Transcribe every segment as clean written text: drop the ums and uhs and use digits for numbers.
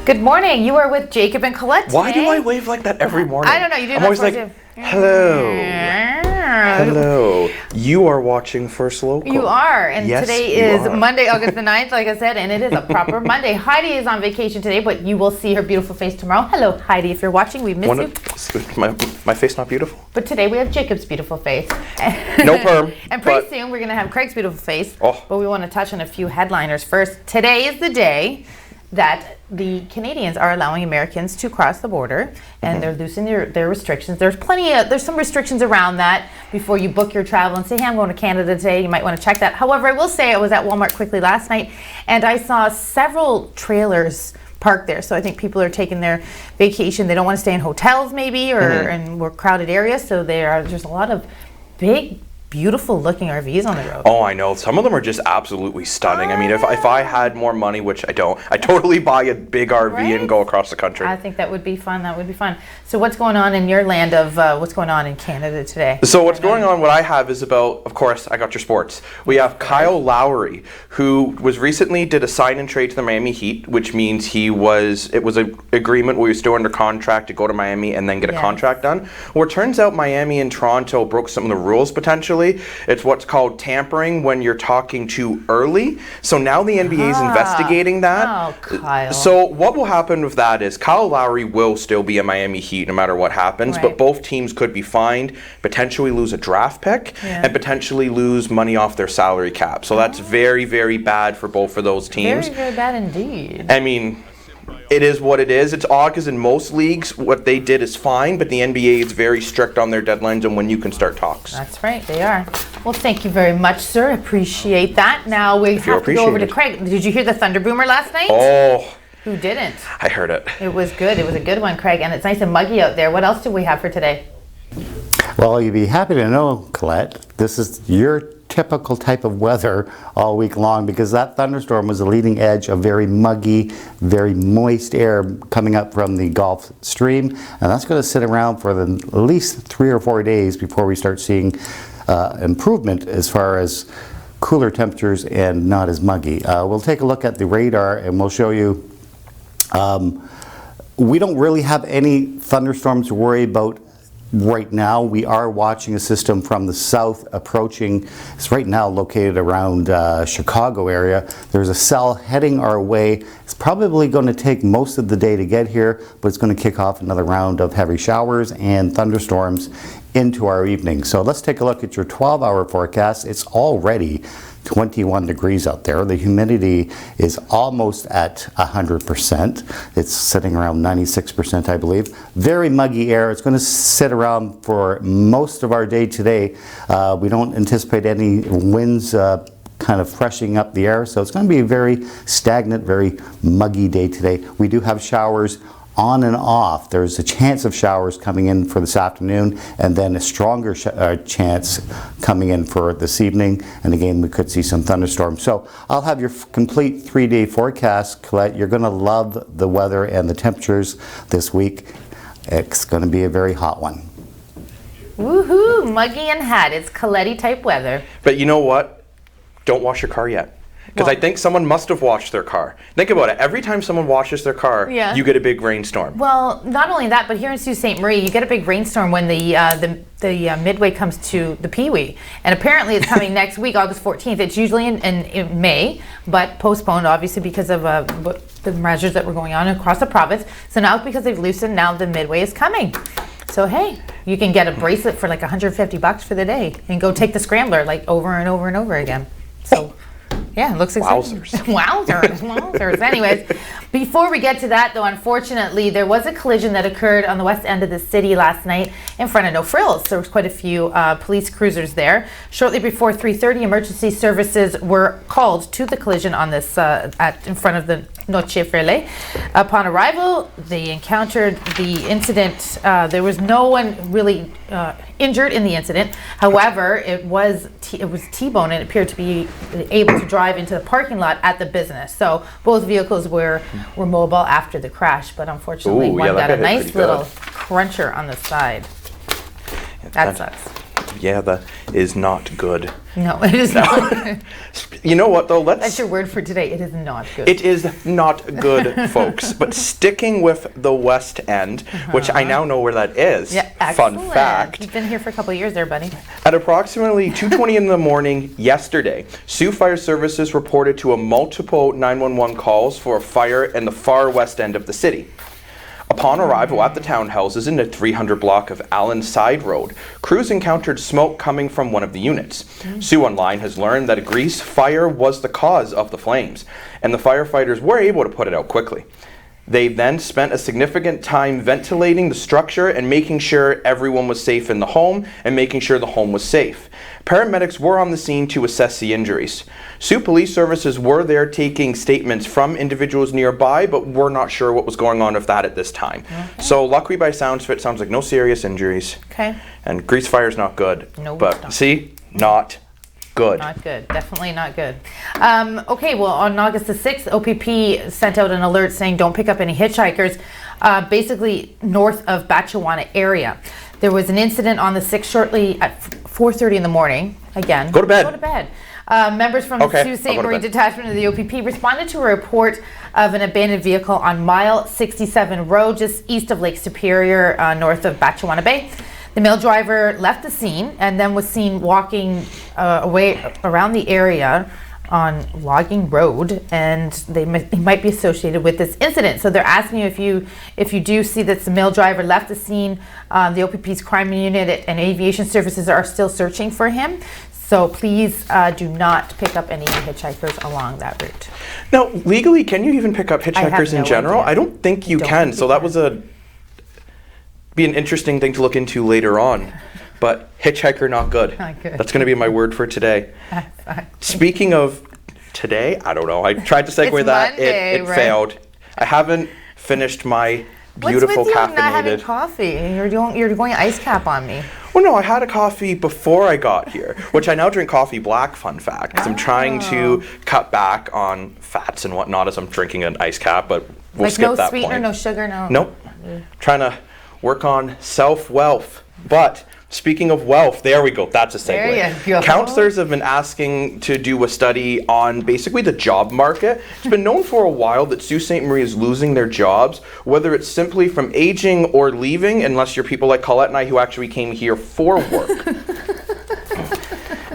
Good morning. You are with Jacob and Colette today. Why do I wave like that every morning? I don't know. You do. I'm always like, hello. Hello. You are watching First Local. You are. And yes, today is Monday, August the 9th, like I said, and it is a proper Monday. Heidi is on vacation today, but you will see her beautiful face tomorrow. Hello, Heidi. If you're watching, we miss you. My face not beautiful? But today we have Jacob's beautiful face. No perm. And pretty soon we're going to have Craig's beautiful face. Oh. But we want to touch on a few headliners first. Today is the day that the Canadians are allowing Americans to cross the border, and they're loosening their restrictions. There's some restrictions around that before you book your travel and say, hey, I'm going to Canada today. You might want to check that. However, I will say I was at Walmart quickly last night, and I saw several trailers parked there. So I think people are taking their vacation. They don't want to stay in hotels maybe or in more crowded areas. So there's a lot of big, beautiful looking RVs on the road. Oh, I know. Some of them are just absolutely stunning. I mean, if I had more money, which I don't, I'd totally buy a big RV and go across the country. I think that would be fun. That would be fun. So what's going on in your land of what's going on in Canada today? So what's going on, what I have is about, of course, I got your sports. We have Kyle Lowry, who did a sign and trade to the Miami Heat, which means it was an agreement where he was still under contract to go to Miami and then get a contract done. Well, it turns out Miami and Toronto broke some of the rules potentially. It's what's called tampering when you're talking too early. So now the NBA is investigating that. Oh, Kyle. So what will happen with that is Kyle Lowry will still be a Miami Heat no matter what happens, but both teams could be fined, potentially lose a draft pick, and potentially lose money off their salary cap. So that's very, very bad for both of those teams. Very, very bad indeed. I mean, it is what it is. It's odd because in most leagues, what they did is fine, but the NBA is very strict on their deadlines and when you can start talks. That's right, they are. Well, thank you very much, sir. Appreciate that. Now we have to go over to Craig. Did you hear the Thunder Boomer last night? Oh. Who didn't? I heard it. It was good. It was a good one, Craig, and it's nice and muggy out there. What else do we have for today? Well, you'd be happy to know, Colette, this is your typical type of weather all week long because that thunderstorm was the leading edge of very muggy, very moist air coming up from the Gulf Stream, and that's going to sit around for at least 3 or 4 days before we start seeing improvement as far as cooler temperatures and not as muggy. We'll take a look at the radar and we'll show you we don't really have any thunderstorms to worry about right now. We are watching a system from the south approaching. It's right now located around Chicago area. There's a cell heading our way. It's probably going to take most of the day to get here, but it's going to kick off another round of heavy showers and thunderstorms into our evening. So let's take a look at your 12-hour forecast. It's already 21 degrees out there. The humidity is almost at 100%. It's sitting around 96%, I believe. Very muggy air. It's going to sit around for most of our day today. We don't anticipate any winds kind of freshening up the air, so it's going to be a very stagnant, very muggy day today. We do have showers on and off. There's a chance of showers coming in for this afternoon and then a stronger chance coming in for this evening, and again we could see some thunderstorms. So I'll have your complete 3-day forecast, Colette. You're going to love the weather and the temperatures this week. It's going to be a very hot one. Woohoo, muggy and hot. It's Colette type weather. But you know what? Don't wash your car yet. Because I think someone must have washed their car. Think about it. Every time someone washes their car, you get a big rainstorm. Well, not only that, but here in Sault Ste. Marie, you get a big rainstorm when the midway comes to the Pee-wee. And apparently it's coming next week, August 14th. It's usually in May, but postponed obviously because of the measures that were going on across the province. So now because they've loosened, now the midway is coming. So hey, you can get a bracelet for like $150 for the day and go take the scrambler like over and over and over again. So yeah, it looks exciting. Wowzers. Anyways, before we get to that though, unfortunately, there was a collision that occurred on the west end of the city last night in front of No Frills. There was quite a few police cruisers there. Shortly before 3:30, emergency services were called to the collision on this in front of the Noche Frele. Upon arrival, they encountered the incident. There was no one really injured in the incident. However, it was T-bone and it appeared to be able to drive into the parking lot at the business. So both vehicles were mobile after the crash, but unfortunately one got a nice little cruncher on the side. That sucks. Yeah, that is not good. No, it is not. You know what, though? That's your word for today. It is not good. It is not good, folks. But sticking with the West End, which I now know where that is. Yeah, Fun excellent. fact. You've been here for a couple of years there, buddy. At approximately 2:20 in the morning yesterday, Sault Fire Services reported to a multiple 911 calls for a fire in the far west end of the city. Upon arrival at the townhouses in the 300 block of Allen Side Road, crews encountered smoke coming from one of the units. Sault Online has learned that a grease fire was the cause of the flames, and the firefighters were able to put it out quickly. They then spent a significant time ventilating the structure and making sure everyone was safe in the home and making sure the home was safe. Paramedics were on the scene to assess the injuries. Sault Police Services were there taking statements from individuals nearby, but we're not sure what was going on with that at this time. Okay. So luckily by sounds of it, sounds like no serious injuries. Okay. And grease fire's not good. No, but it's not. See, not good. Not good. Definitely not good. Okay, well, on August the 6th, OPP sent out an alert saying don't pick up any hitchhikers, basically north of Batchewana area. There was an incident on the 6th shortly at 4:30 in the morning. Again, Go to bed. Go to bed. Members from the Sault Ste. Marie detachment of the OPP responded to a report of an abandoned vehicle on mile 67 road, just east of Lake Superior, north of Batchewana Bay. The male driver left the scene and then was seen walking away around the area on Logging Road, and he might be associated with this incident. So they're asking you if you do see that the male driver left the scene. The OPP's crime unit and aviation services are still searching for him. So please do not pick up any hitchhikers along that route. Now, legally, can you even pick up hitchhikers in general? Idea. I don't think you can. So that was be an interesting thing to look into later on. But hitchhiker, not good. Not good. That's going to be my word for today. Speaking of today, I don't know. I tried to segue It's that. Monday, It right? failed. I haven't finished my beautiful What's with you caffeinated. not having coffee? You're going ice cap on me. Well, no, I had a coffee before I got here, which I now drink coffee black, fun fact. 'Cause I'm trying to cut back on fats and whatnot as I'm drinking an ice cap, but we'll Like skip no that sweetener, point. no sugar, no. Nope. Trying to work on self-wealth. But speaking of wealth, there we go. That's a segue. There you go. Counselors have been asking to do a study on basically the job market. It's been known for a while that Sault Ste. Marie is losing their jobs, whether it's simply from aging or leaving, unless you're people like Colette and I who actually came here for work.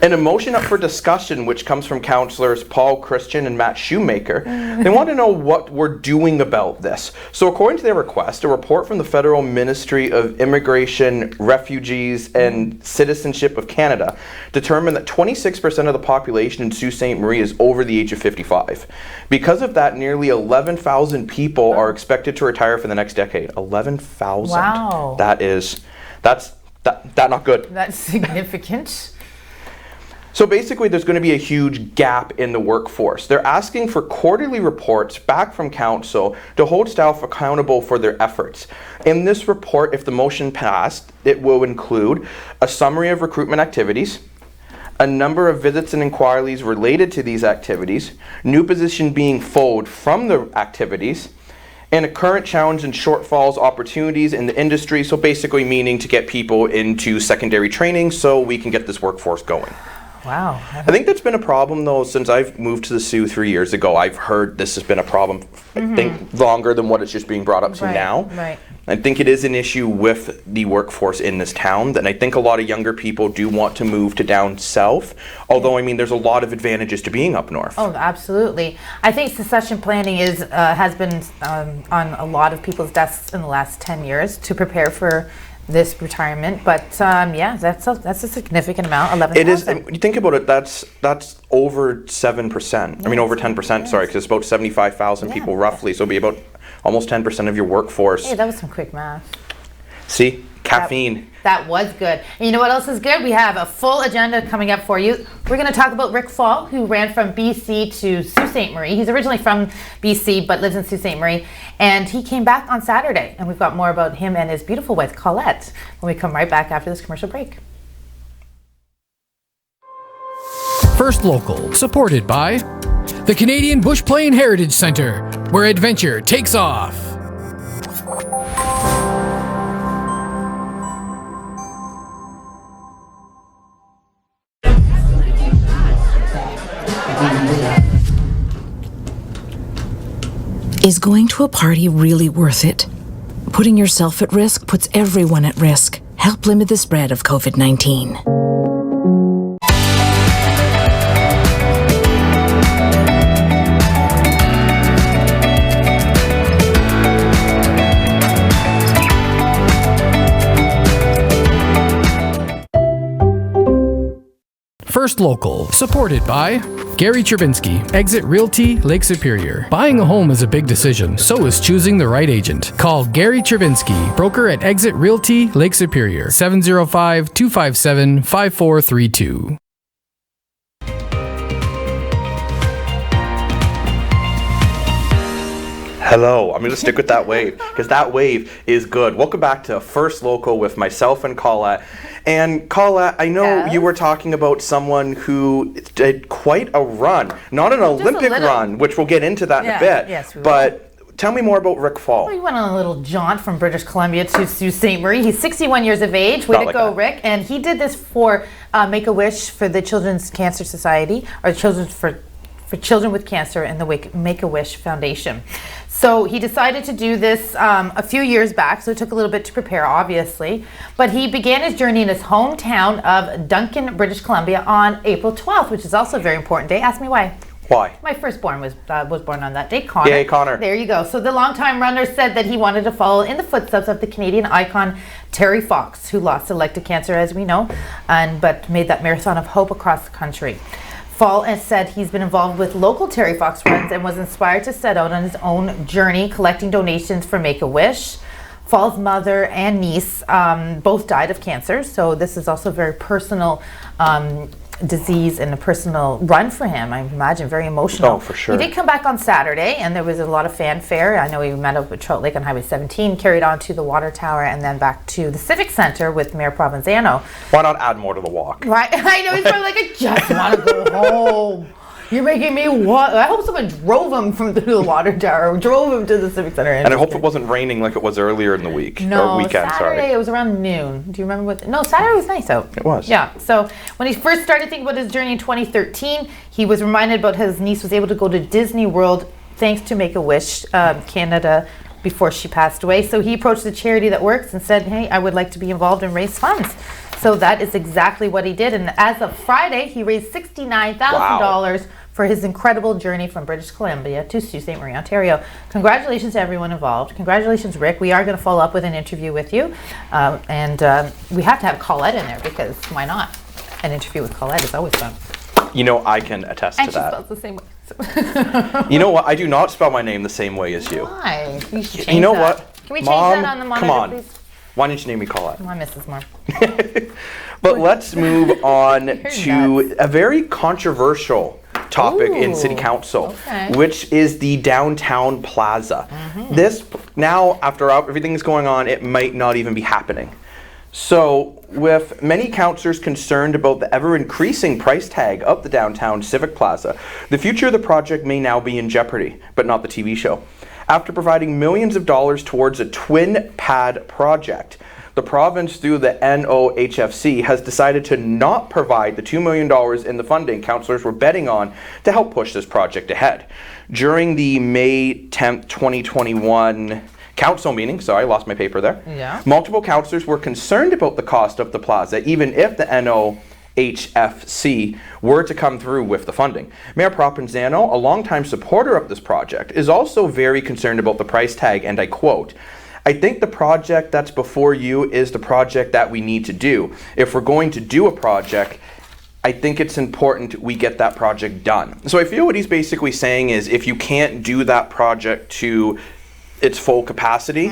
An emotion up for discussion, which comes from counselors Paul Christian and Matt Shoemaker. They want to know what we're doing about this. So according to their request, a report from the Federal Ministry of Immigration, Refugees and Citizenship of Canada determined that 26% of the population in Sault Ste. Marie is over the age of 55. Because of that, nearly 11,000 people are expected to retire for the next decade. 11,000. Wow. That's not good. That's significant. So basically, there's going to be a huge gap in the workforce. They're asking for quarterly reports back from council to hold staff accountable for their efforts. In this report, if the motion passed, it will include a summary of recruitment activities, a number of visits and inquiries related to these activities, new position being filled from the activities, and a current challenge and shortfalls opportunities in the industry. So basically meaning to get people into secondary training so we can get this workforce going. Wow. I think that's been a problem, though, since I've moved to the Sioux 3 years ago. I've heard this has been a problem, I think, longer than what it's just being brought up to now. Right. I think it is an issue with the workforce in this town, and I think a lot of younger people do want to move to down south, although, I mean, there's a lot of advantages to being up north. Oh, absolutely. I think succession planning has been on a lot of people's desks in the last 10 years to prepare for this retirement, but yeah, that's a significant amount. 11,000. It is. When you think about it, that's over 7%. I mean, over 10%. Sorry, because it's about 75,000 people roughly. So it'll be about almost 10% of your workforce. Hey, that was some quick math. See, caffeine. That was good. And you know what else is good? We have a full agenda coming up for you. We're going to talk about Rick Fall, who ran from BC to Sault Ste. Marie. He's originally from BC, but lives in Sault Ste. Marie. And he came back on Saturday. And we've got more about him and his beautiful wife, Colette, when we come right back after this commercial break. First Local, supported by the Canadian Bush Plain Heritage Centre, where adventure takes off. Is going to a party really worth it? Putting yourself at risk puts everyone at risk. Help limit the spread of COVID-19. First Local, supported by Gary Chervinsky, Exit Realty, Lake Superior. Buying a home is a big decision, so is choosing the right agent. Call Gary Chervinsky, broker at Exit Realty, Lake Superior, 705-257-5432. Hello, I'm going to stick with that wave because that wave is good. Welcome back to First Local with myself and Colette. And Colette, I know you were talking about someone who did quite a run, not an Olympic run, which we'll get into that in a bit. Yes, we will. But tell me more about Rick Fall. Well, he went on a little jaunt from British Columbia to Sault Ste. Marie. He's 61 years of age. Way to go, Rick. And he did this for Make-A-Wish for the Children's Cancer Society, or Children's for Children with Cancer and the Make-A-Wish Foundation. So he decided to do this a few years back, so it took a little bit to prepare, obviously. But he began his journey in his hometown of Duncan, British Columbia on April 12th, which is also a very important day. Ask me why. Why? My firstborn was born on that day, Connor. Yay, Connor. There you go. So the longtime runner said that he wanted to follow in the footsteps of the Canadian icon Terry Fox, who lost to cancer, as we know, but made that marathon of hope across the country. Fall has said he's been involved with local Terry Fox runs and was inspired to set out on his own journey collecting donations for Make-A-Wish. Fall's mother and niece both died of cancer, so this is also a very personal disease and a personal run for him. I imagine very emotional. Oh, for sure. He did come back on Saturday, and there was a lot of fanfare. I know he met up with Trout Lake on Highway 17, carried on to the Water Tower, and then back to the Civic Center with Mayor Provenzano. Why not add more to the walk? Right? I know, he's probably like, I just want to go home. You're making me what? I hope someone drove him from the Water Tower, or drove him to the Civic Center. And I hope it wasn't raining like it was earlier in the week. No, or weekend, Saturday it was around noon. Do you remember what? No, Saturday was nice out. It was. Yeah. So when he first started thinking about his journey in 2013, he was reminded about his niece was able to go to Disney World thanks to Make-A-Wish Canada before she passed away. So he approached the charity that works and said, hey, I would like to be involved and raise funds. So that is exactly what he did. And as of Friday, he raised $69,000 for his incredible journey from British Columbia to Sault Ste. Marie, Ontario. Congratulations to everyone involved. Congratulations, Rick. We are going to follow up with an interview with you. And we have to have Colette in there because why not? An interview with Colette is always fun. You know, I can attest to that. And she spells the same way. You know what? I do not spell my name the same way as you. Why? You should change You know that. what? Can we change Mom, that on the monitor, come on. please? Why don't you name me Colette? My Mrs. Moore. But let's move on You're to nuts. a very controversial topic in City Council, which is the downtown plaza. This, now, after everything is going on, it might not even be happening. So, with many councillors concerned about the ever-increasing price tag of the downtown Civic Plaza, the future of the project may now be in jeopardy, but not the TV show. After providing millions of dollars towards a twin pad project, the province, through the NOHFC, has decided to not provide the $2 million in the funding councillors were betting on to help push this project ahead. During the May 10th, 2021 council meeting, sorry, I lost my paper there. Yeah. Multiple councillors were concerned about the cost of the plaza, even if the NOHFC were to come through with the funding. Mayor Provenzano, a longtime supporter of this project, is also very concerned about the price tag, and I quote, I think the project that's before you is the project that we need to do. If we're going to do a project, I think it's important we get that project done. So I feel what he's basically saying is if you can't do that project to its full capacity,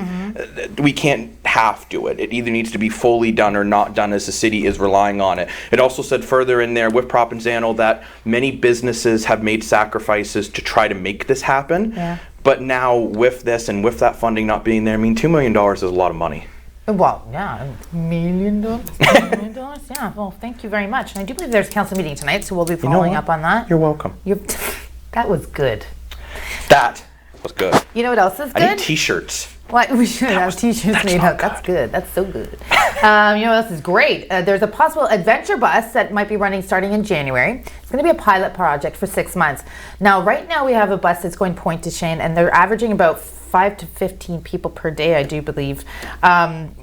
we can't half do it. It either needs to be fully done or not done as the city is relying on it. It also said further in there with Provenzano that many businesses have made sacrifices to try to make this happen. Yeah. But now with this and with that funding not being there, I mean, $2 million is a lot of money. Well, yeah, $1 million. $1 million. Yeah, well, thank you very much. And I do believe there's a council meeting tonight, so we'll be following up on that. You're welcome. That was good. That was good. You know what else is good? I need t-shirts. What? We should have t-shirts made up. That's good. That's so good. You know what else is great? There's a possible adventure bus that might be running starting in January. It's going to be a pilot project for 6 months. Now, right now we have a bus that's going Point to Shane, and they're averaging about 5 to 15 people per day, I do believe. And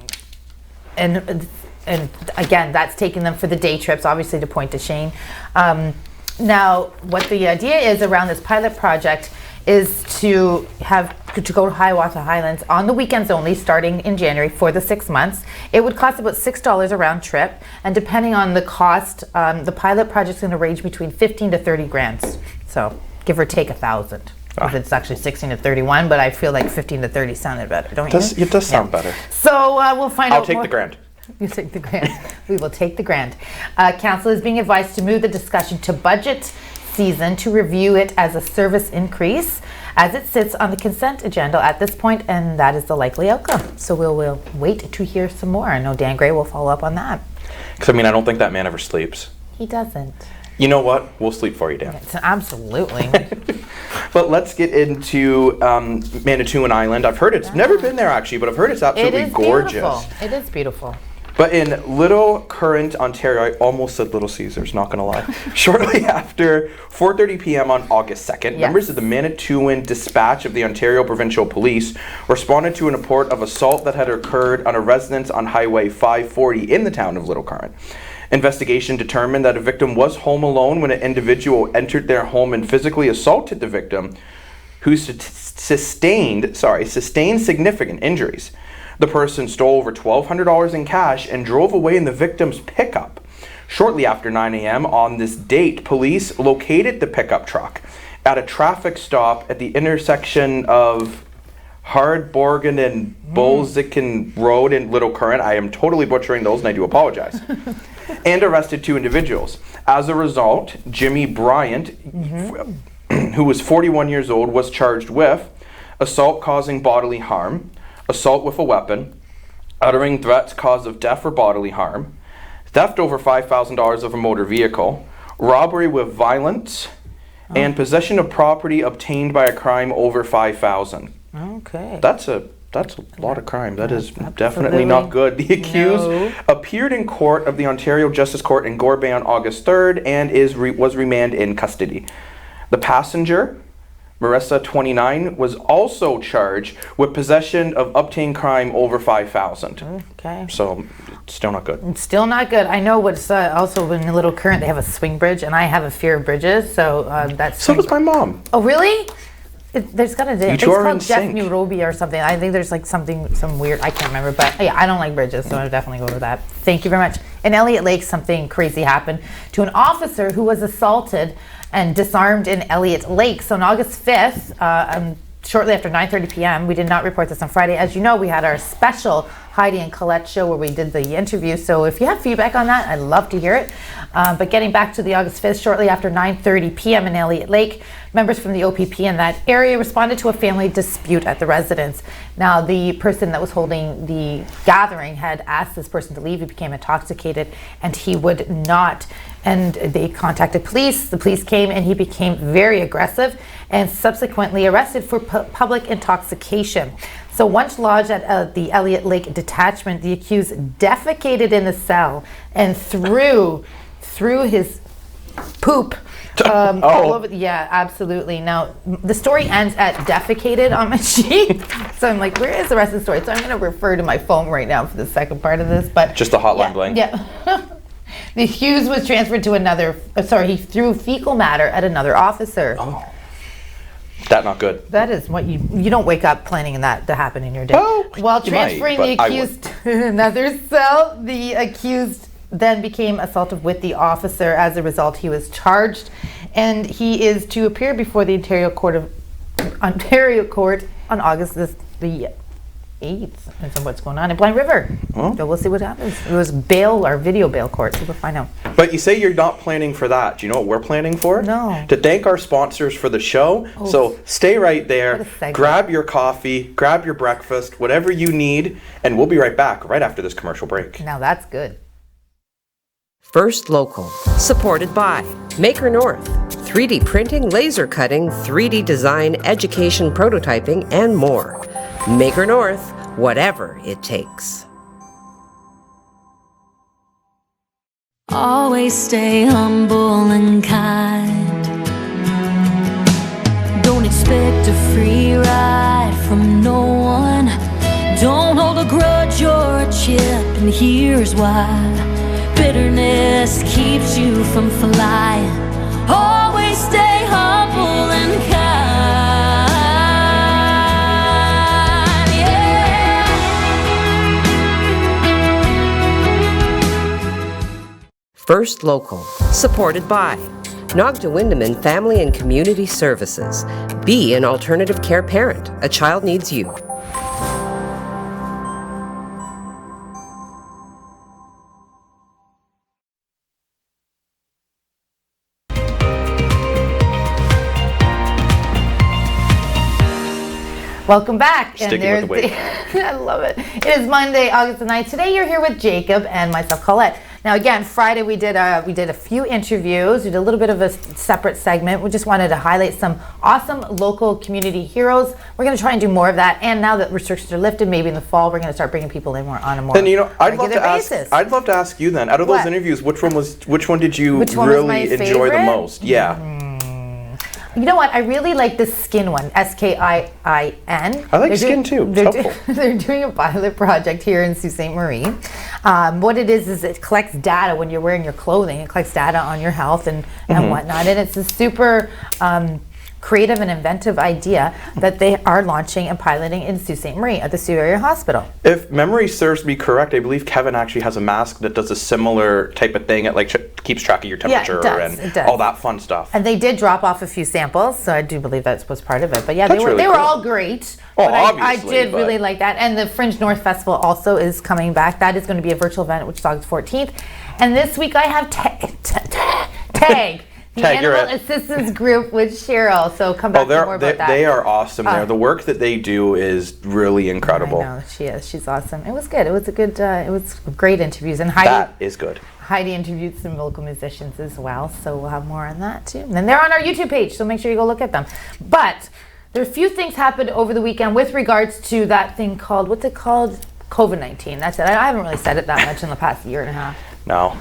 again, that's taking them for the day trips, obviously, to Point to Shane. Now, what the idea is around this pilot project is to go to Hiawatha Highlands on the weekends only, starting in January for the 6 months. It would cost about $6 a round trip, and depending on the cost, the pilot project's going to range between 15 to 30 grand. So give or take 1,000. It's actually 16 to 31, but I feel like 15 to 30 sounded better, don't you? It does sound better. So we'll find out. I'll take the grand. You take the grant. We will take the grant. Council is being advised to move the discussion to budget season to review it as a service increase as it sits on the consent agenda at this point, and that is the likely outcome. So we'll wait to hear some more. I know Dan Gray will follow up on that. Because, I don't think that man ever sleeps. He doesn't. You know what? We'll sleep for you, Dan. Absolutely. But let's get into Manitoulin Island. I've heard it's never been there actually, but I've heard it's absolutely gorgeous. Beautiful. It is beautiful. But in Little Current, Ontario, I almost said Little Caesars, not gonna lie. Shortly after 4:30 p.m. on August 2nd, members of the Manitoulin Dispatch of the Ontario Provincial Police responded to a report of assault that had occurred on a residence on Highway 540 in the town of Little Current. Investigation determined that a victim was home alone when an individual entered their home and physically assaulted the victim, who sustained significant injuries. The person stole over $1,200 in cash and drove away in the victim's pickup. Shortly after 9 a.m. on this date, police located the pickup truck at a traffic stop at the intersection of Hardborgen and Bolziken Road in Little Current. I am totally butchering those and I do apologize. And arrested 2 individuals. As a result, Jimmy Bryant, who was 41 years old, was charged with assault causing bodily harm, assault with a weapon, uttering threats cause of death or bodily harm, theft over $5,000 of a motor vehicle, robbery with violence, and possession of property obtained by a crime over $5,000. Okay. That's a lot of crime. That is definitely not good. The accused appeared in court of the Ontario Justice Court in Gorbay on August 3rd and was remanded in custody. The passenger, Marissa, 29, was also charged with possession of obtained crime over $5,000. Okay. So, still not good. It's still not good. I know what's also in a Little Current, they have a swing bridge, and I have a fear of bridges, so that's... So does my mom. Oh, really? There's got a day. It's called Jeff sync. Nairobi or something. I think there's like some weird, I can't remember, but yeah, I don't like bridges, so I'll definitely go over that. Thank you very much. In Elliott Lake, something crazy happened to an officer who was assaulted and disarmed in Elliott Lake. So on August 5th, shortly after 9:30 p.m., we did not report this on Friday. As you know, we had our special Heidi and Colette show where we did the interview. So if you have feedback on that, I'd love to hear it. But getting back to the August 5th, shortly after 9:30 p.m. in Elliott Lake, members from the OPP in that area responded to a family dispute at the residence. Now, the person that was holding the gathering had asked this person to leave. He became intoxicated and he would not. And they contacted police. The police came and he became very aggressive and subsequently arrested for public intoxication. So once lodged at the Elliott Lake detachment, the accused defecated in the cell and threw his poop all over. Yeah, absolutely. Now, the story ends at defecated on my sheet. So I'm like, where is the rest of the story? So I'm going to refer to my phone right now for the second part of this. But just the hotline bling. Yeah. The accused was transferred to another, he threw fecal matter at another officer. Oh. That's not good. That is what you don't wake up planning that to happen in your day. Oh, while transferring the accused to another cell, the accused then became assaulted with the officer. As a result, he was charged, and he is to appear before the Ontario Court on August the 8th. And so what's going on in Blind River? So we'll see what happens. It was bail or video bail court, so we'll find out. But you say you're not planning for that. Do you know what we're planning for? No. To thank our sponsors for the show. Oh. So stay right What there. a segue. Grab your coffee, grab your breakfast, whatever you need, and we'll be right back right after this commercial break. Now that's good. First Local, supported by Maker North, 3D printing, laser cutting, 3D design, education, prototyping, and more. Maker North, whatever it takes. Always stay humble and kind. Don't expect a free ride from no one. Don't hold a grudge or a chip, and here's why. Bitterness keeps you from flying. Always stay humble and kind. Yeah. First Local, supported by Aug9 Family and Community Services. Be an alternative care parent. A child needs you. Welcome back. Sticking with the weight. I love it. It is Monday, August the 9th. Today you're here with Jacob and myself, Colette. Now again, Friday we did a few interviews. We did a little bit of a separate segment. We just wanted to highlight some awesome local community heroes. We're going to try and do more of that. And now that restrictions are lifted, maybe in the fall, we're going to start bringing people in more on a more Then I'd love regular to basis. I'd love to ask you then. Out of those What? interviews, which one did you Which one was my really enjoy the favorite? most? Yeah. You know what? I really like the skin one, Skin. I like skin too. It's helpful. They're doing a pilot project here in Sault Ste. Marie. What it is it collects data when you're wearing your clothing. It collects data on your health and whatnot. And it's a super creative and inventive idea that they are launching and piloting in Sault Ste. Marie at the Sault Area Hospital. If memory serves me correct, I believe Kevin actually has a mask that does a similar type of thing. It keeps track of your temperature it does. all that fun stuff. And they did drop off a few samples, so I do believe that was part of it. But yeah, That's they were really they were cool. all great. Oh, but I obviously, did but- really like that. And the Fringe North Festival also is coming back. That is going to be a virtual event, which is August 14th. And this week I have TAG. The Tag, you're Animal it. Assistance Group with Cheryl. So come back to more about that. They are awesome there. The work that they do is really incredible. I know, she is. She's awesome. It was good. It was a good, it was great interviews. And Heidi, That is good. Heidi interviewed some local musicians as well, so we'll have more on that too. And they're on our YouTube page, so make sure you go look at them. But there are a few things happened over the weekend with regards to that thing called, what's it called? COVID-19. That's it. I haven't really said it that much in the past year and a half. No.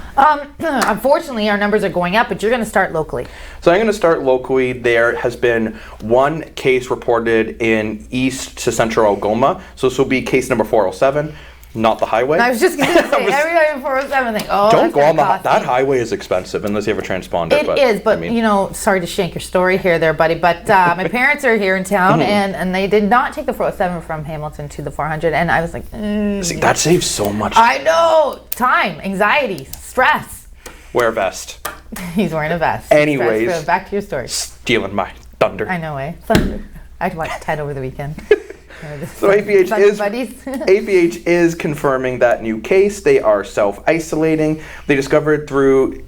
Unfortunately, our numbers are going up, but you're going to start locally. So I'm going to start locally. There has been one case reported in east to central Algoma. So this will be case number 407, not the highway. I was just going to say, every time 407 thing, oh, Don't that's go on gonna cost that me. highway is expensive unless you have a transponder. It is, but I mean, you know, sorry to shank your story here there, buddy, but my parents are here in town, and they did not take the 407 from Hamilton to the 400, and I was like, see, that saves so much. I know, time, anxiety, stress. Wear a vest. He's wearing a vest. Anyways. Stress. Back to your story. Stealing my thunder. I know, eh? Thunder. I'd watch Ted over the weekend. So APH Thunder buddies. APH is confirming that new case. They are self-isolating. They discovered through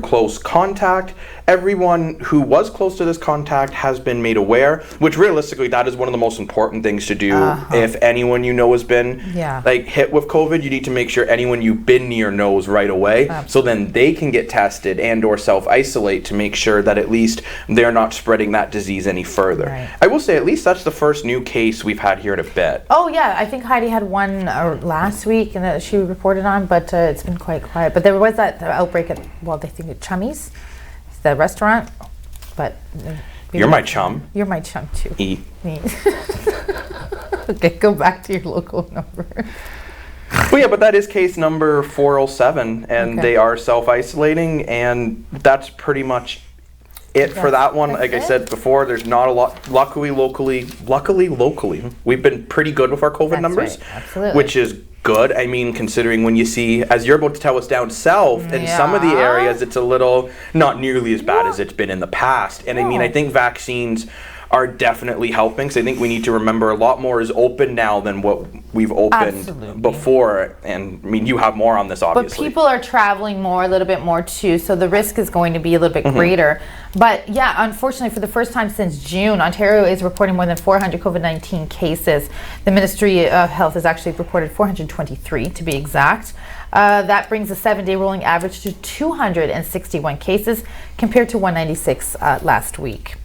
close contact. Everyone who was close to this contact has been made aware, which realistically that is one of the most important things to do. If anyone you know has been hit with COVID, you need to make sure anyone you've been near knows right away. So then they can get tested and or self-isolate to make sure that at least they're not spreading that disease any further. Right. I will say at least that's the first new case we've had here in a bit. Oh yeah, I think Heidi had one last week and that she reported on, but it's been quite quiet. But there was that outbreak at, well, they think at Chummy's, the restaurant. But You're my chum. You're my chum too. E. Okay, go back to your local number. Well, yeah, but that is case number 407, and they are self-isolating, and that's pretty much it for that one. Like I said before, there's not a lot. Luckily, locally, we've been pretty good with our COVID numbers, right, absolutely. which is good. I mean, considering when you see, as you're about to tell us down south, in some of the areas, it's a little, not nearly as bad as it's been in the past. And I mean, I think vaccines are definitely helping. So I think we need to remember a lot more is open now than what we've opened before. And I mean, you have more on this, obviously. But people are traveling more, a little bit more too, so the risk is going to be a little bit greater. But yeah, unfortunately, for the first time since June, Ontario is reporting more than 400 COVID-19 cases. The Ministry of Health has actually reported 423 to be exact. That brings the 7-day rolling average to 261 cases compared to 196 last week.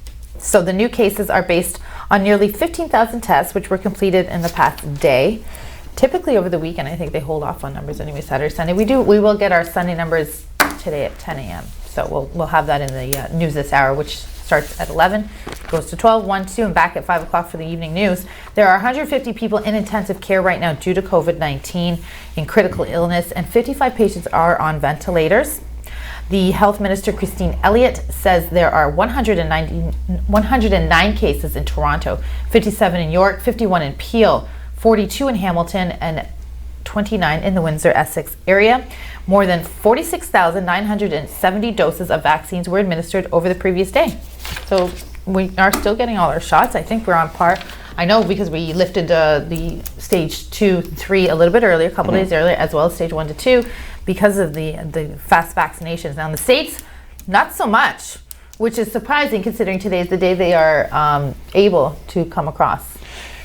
So the new cases are based on nearly 15,000 tests, which were completed in the past day. Typically over the weekend, I think they hold off on numbers anyway, Saturday, Sunday. We will get our Sunday numbers today at 10 a.m. So we'll have that in the news this hour, which starts at 11, goes to 12, 1, 2, and back at 5 o'clock for the evening news. There are 150 people in intensive care right now due to COVID-19 in critical illness, and 55 patients are on ventilators. The Health Minister, Christine Elliott, says there are 109 cases in Toronto, 57 in York, 51 in Peel, 42 in Hamilton, and 29 in the Windsor-Essex area. More than 46,970 doses of vaccines were administered over the previous day. So we are still getting all our shots. I think we're on par. I know because we lifted the stage 2, 3 a little bit earlier, a couple days earlier, as well as stage 1 to 2, because of the fast vaccinations. Now in the States, not so much, which is surprising considering today is the day they are able to come across.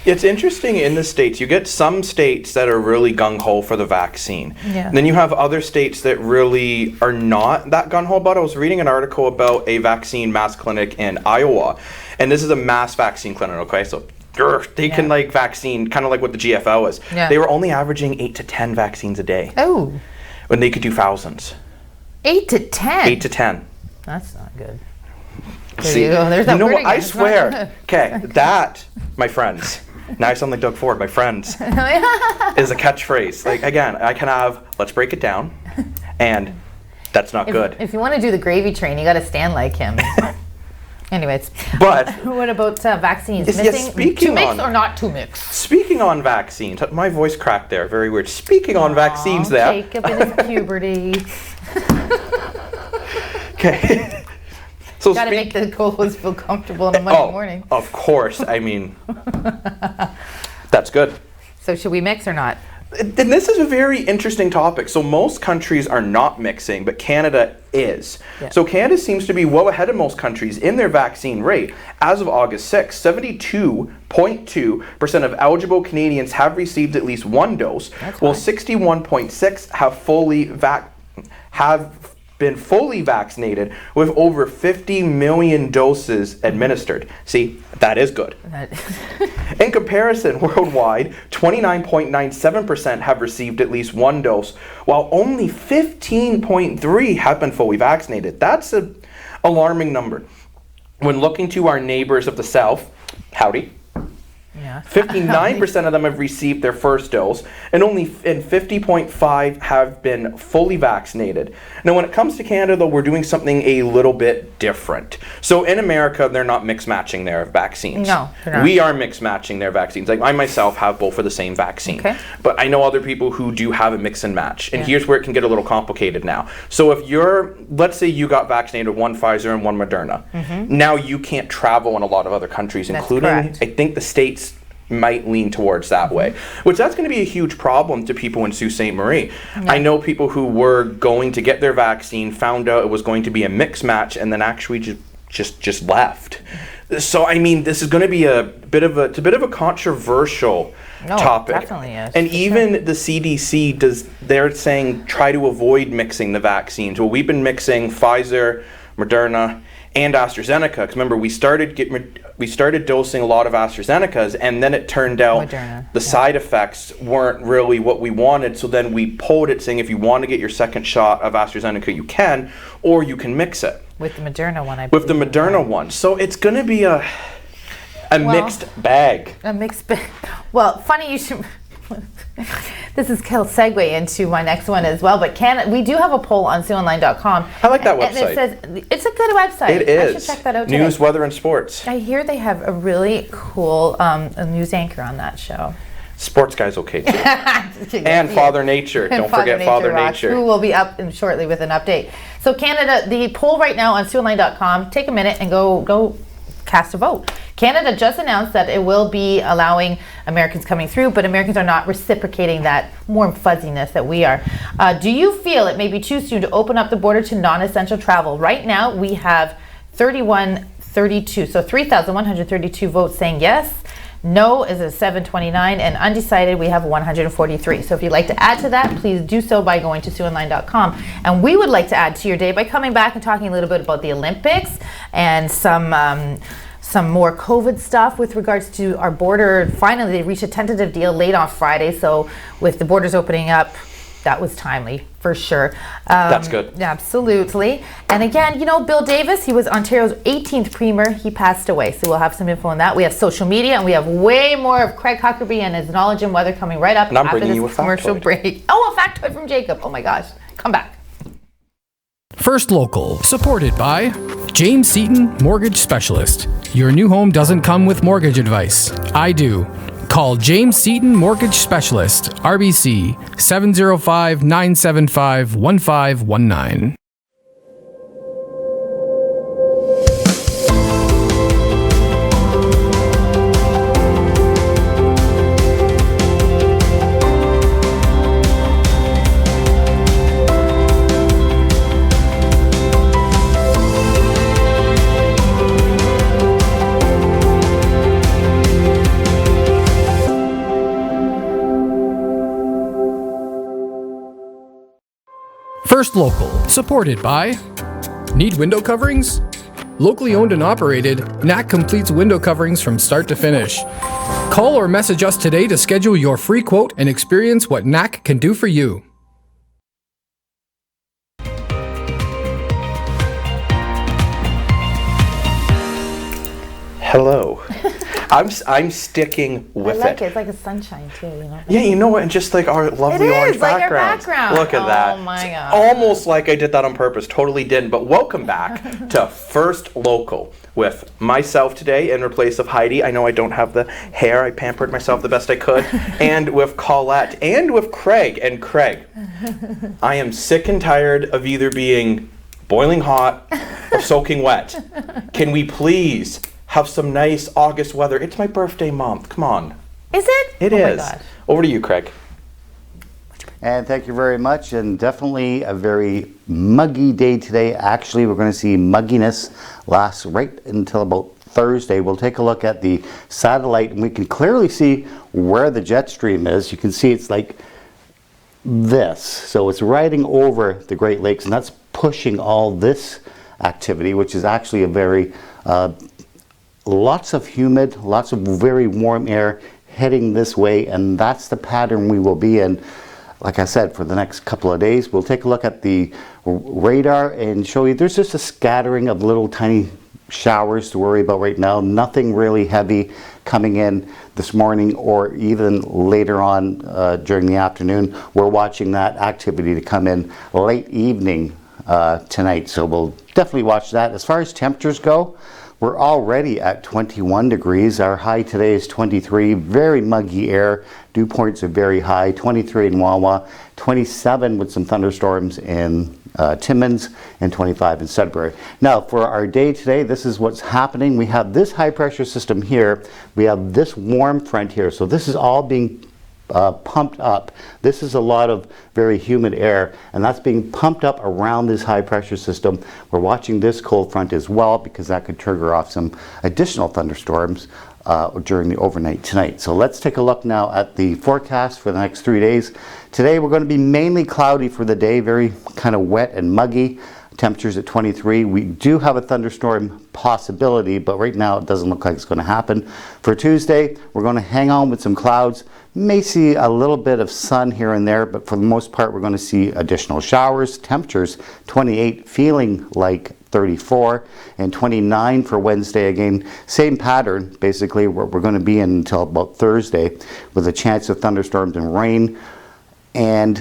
It's interesting in the States. You get some states that are really gung-ho for the vaccine. Yeah. And then you have other states that really are not that gung-ho about it. I was reading an article about a vaccine mass clinic in Iowa. And this is a mass vaccine clinic, okay? So they can like vaccine, kind of like what the GFL is. Yeah. They were only averaging 8 to 10 vaccines a day. Oh. When they could do thousands. 8 to 10? 8 to 10. That's not good. There See, you go. There's that you know word what? I again. swear. Okay, that, my friends. Now I sound like Doug Ford. My friends is a catchphrase. Like again, I can have. Let's break it down, and that's not good. If you want to do the gravy train, you got to stand like him. Anyways, but what about vaccines? Yes, Missing to mix or not to mix? Speaking on vaccines, my voice cracked there. Very weird. Speaking on vaccines, there. Jacob in his puberty. Okay. So Got to make the co-host feel comfortable on a Monday morning. Of course. I mean, that's good. So should we mix or not? And this is a very interesting topic. So most countries are not mixing, but Canada is. Yeah. So Canada seems to be well ahead of most countries in their vaccine rate. As of August 6th, 72.2% of eligible Canadians have received at least one dose, while 61.6% have been fully vaccinated with over 50 million doses administered. See, that is good. In comparison, worldwide, 29.97% have received at least one dose, while only 15.3% have been fully vaccinated. That's an alarming number. When looking to our neighbors of the South, howdy, Yeah. 59% of them have received their first dose, and 50.5% have been fully vaccinated. Now, when it comes to Canada, though, we're doing something a little bit different. So in America, they're not mix matching their vaccines. No, they're not. We are mix matching their vaccines. Like I myself have both for the same vaccine. Okay. But I know other people who do have a mix and match. And Yeah. here's where it can get a little complicated now. So if let's say you got vaccinated with one Pfizer and one Moderna. Now you can't travel in a lot of other countries, That's including, correct. I think the States might lean towards that way, which that's going to be a huge problem to people in Sault Ste. Marie. I know people who were going to get their vaccine, found out it was going to be a mix match, and then actually just left. So I mean, this is going to be a bit of a controversial topic. Definitely is. And even the CDC they're saying try to avoid mixing the vaccines. Well, we've been mixing Pfizer, Moderna, and AstraZeneca. Because remember, we started dosing a lot of AstraZenecas, and then it turned out the side effects weren't really what we wanted. So then we pulled it, saying if you want to get your second shot of AstraZeneca, you can, or you can mix it With the Moderna one, I with the believe. Moderna one. So it's going to be a mixed bag. A mixed bag. Well, funny you should. This is a segue into my next one as well. But we do have a poll on SiouxOnline.com. I like that And website. it says it's a good website. It is. I should check that out today. News, weather, and sports. I hear they have a really cool a news anchor on that show. Sports guy's okay too. And Father Nature. Don't forget Father Rocks, Nature. who will be up shortly with an update. So Canada, the poll right now on SiouxOnline.com, take a minute and go cast a vote. Canada just announced that it will be allowing Americans coming through, but Americans are not reciprocating that warm fuzziness that we are. Do you feel it may be too soon to open up the border to non-essential travel? Right now, we have 3132, so 3,132 votes saying yes. No is a 729, and undecided we have 143. So if you'd like to add to that, please do so by going to SiouxOnline.com. And we would like to add to your day by coming back and talking a little bit about the Olympics and some some more COVID stuff with regards to our border. Finally, they reached a tentative deal late on Friday. So with the borders opening up, that was timely for sure. That's good. Absolutely. And again, Bill Davis, he was Ontario's 18th Premier. He passed away. So we'll have some info on that. We have social media, and we have way more of Craig Huckerby and his knowledge and weather coming right up after this commercial break. Oh, a factoid from Jacob. Oh my gosh. Come back. First Local, supported by James Seaton, Mortgage Specialist. Your new home doesn't come with mortgage advice. I do. Call James Seaton Mortgage Specialist, RBC 705-975-1519. First Local, supported by Need window coverings? Locally owned and operated, NAC completes window coverings from start to finish. Call or message us today to schedule your free quote and experience what NAC can do for you. Hello. I'm sticking with I like it. it. It's like a sunshine too, Yeah, you know what? And just like our lovely It orange is, like our backgrounds. background. Look at that. Oh my God. Almost like I did that on purpose. Totally didn't. But welcome back to First Local with myself today in replace of Heidi. I know I don't have the hair. I pampered myself the best I could. And with Colette and with Craig. And Craig, I am sick and tired of either being boiling hot or soaking wet. Can we please have some nice August weather? It's my birthday month. Come on. Is it? It is. My gosh. Over to you, Craig. And thank you very much. And definitely a very muggy day today. Actually, we're going to see mugginess last right until about Thursday. We'll take a look at the satellite, and we can clearly see where the jet stream is. You can see it's like this. So it's riding over the Great Lakes, and that's pushing all this activity, which is actually a very lots of humid, lots of very warm air heading this way, and that's the pattern we will be in, like I said, for the next couple of days. We'll take a look at the radar and show you there's just a scattering of little tiny showers to worry about right now. Nothing really heavy coming in this morning or even later on during the afternoon. We're watching that activity to come in late evening tonight, so we'll definitely watch that. As far as temperatures go, we're already at 21 degrees. Our high today is 23. Very muggy air. Dew points are very high. 23 in Wawa, 27 with some thunderstorms in Timmins, and 25 in Sudbury. Now, for our day today, this is what's happening. We have this high pressure system here. We have this warm front here. So this is all being pumped up. This is a lot of very humid air, and that's being pumped up around this high pressure system. We're watching this cold front as well, because that could trigger off some additional thunderstorms during the overnight tonight. So let's take a look now at the forecast for the next 3 days. Today we're going to be mainly cloudy for the day, very kind of wet and muggy. Temperatures at 23. We do have a thunderstorm possibility, but right now it doesn't look like it's going to happen. For Tuesday, we're going to hang on with some clouds. May see a little bit of sun here and there, but for the most part, we're going to see additional showers. Temperatures 28, feeling like 34, and 29 for Wednesday. Again, same pattern, basically, what we're going to be in until about Thursday, with a chance of thunderstorms and rain, and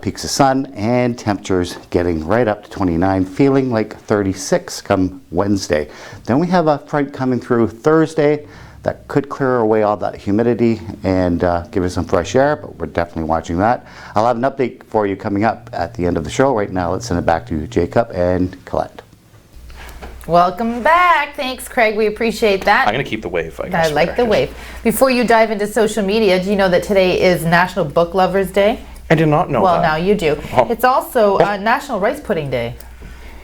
peaks of sun, and temperatures getting right up to 29, feeling like 36 come Wednesday. Then we have a front coming through Thursday that could clear away all that humidity and give us some fresh air, but we're definitely watching that. I'll have an update for you coming up at the end of the show. Right now, let's send it back to Jacob and Colette. Welcome back. Thanks, Craig. We appreciate that. I'm going to keep the wave. I like the wave. Before you dive into social media, do you know that today is National Book Lovers Day? I did not know that. Well, now you do. Oh. It's also National Rice Pudding Day.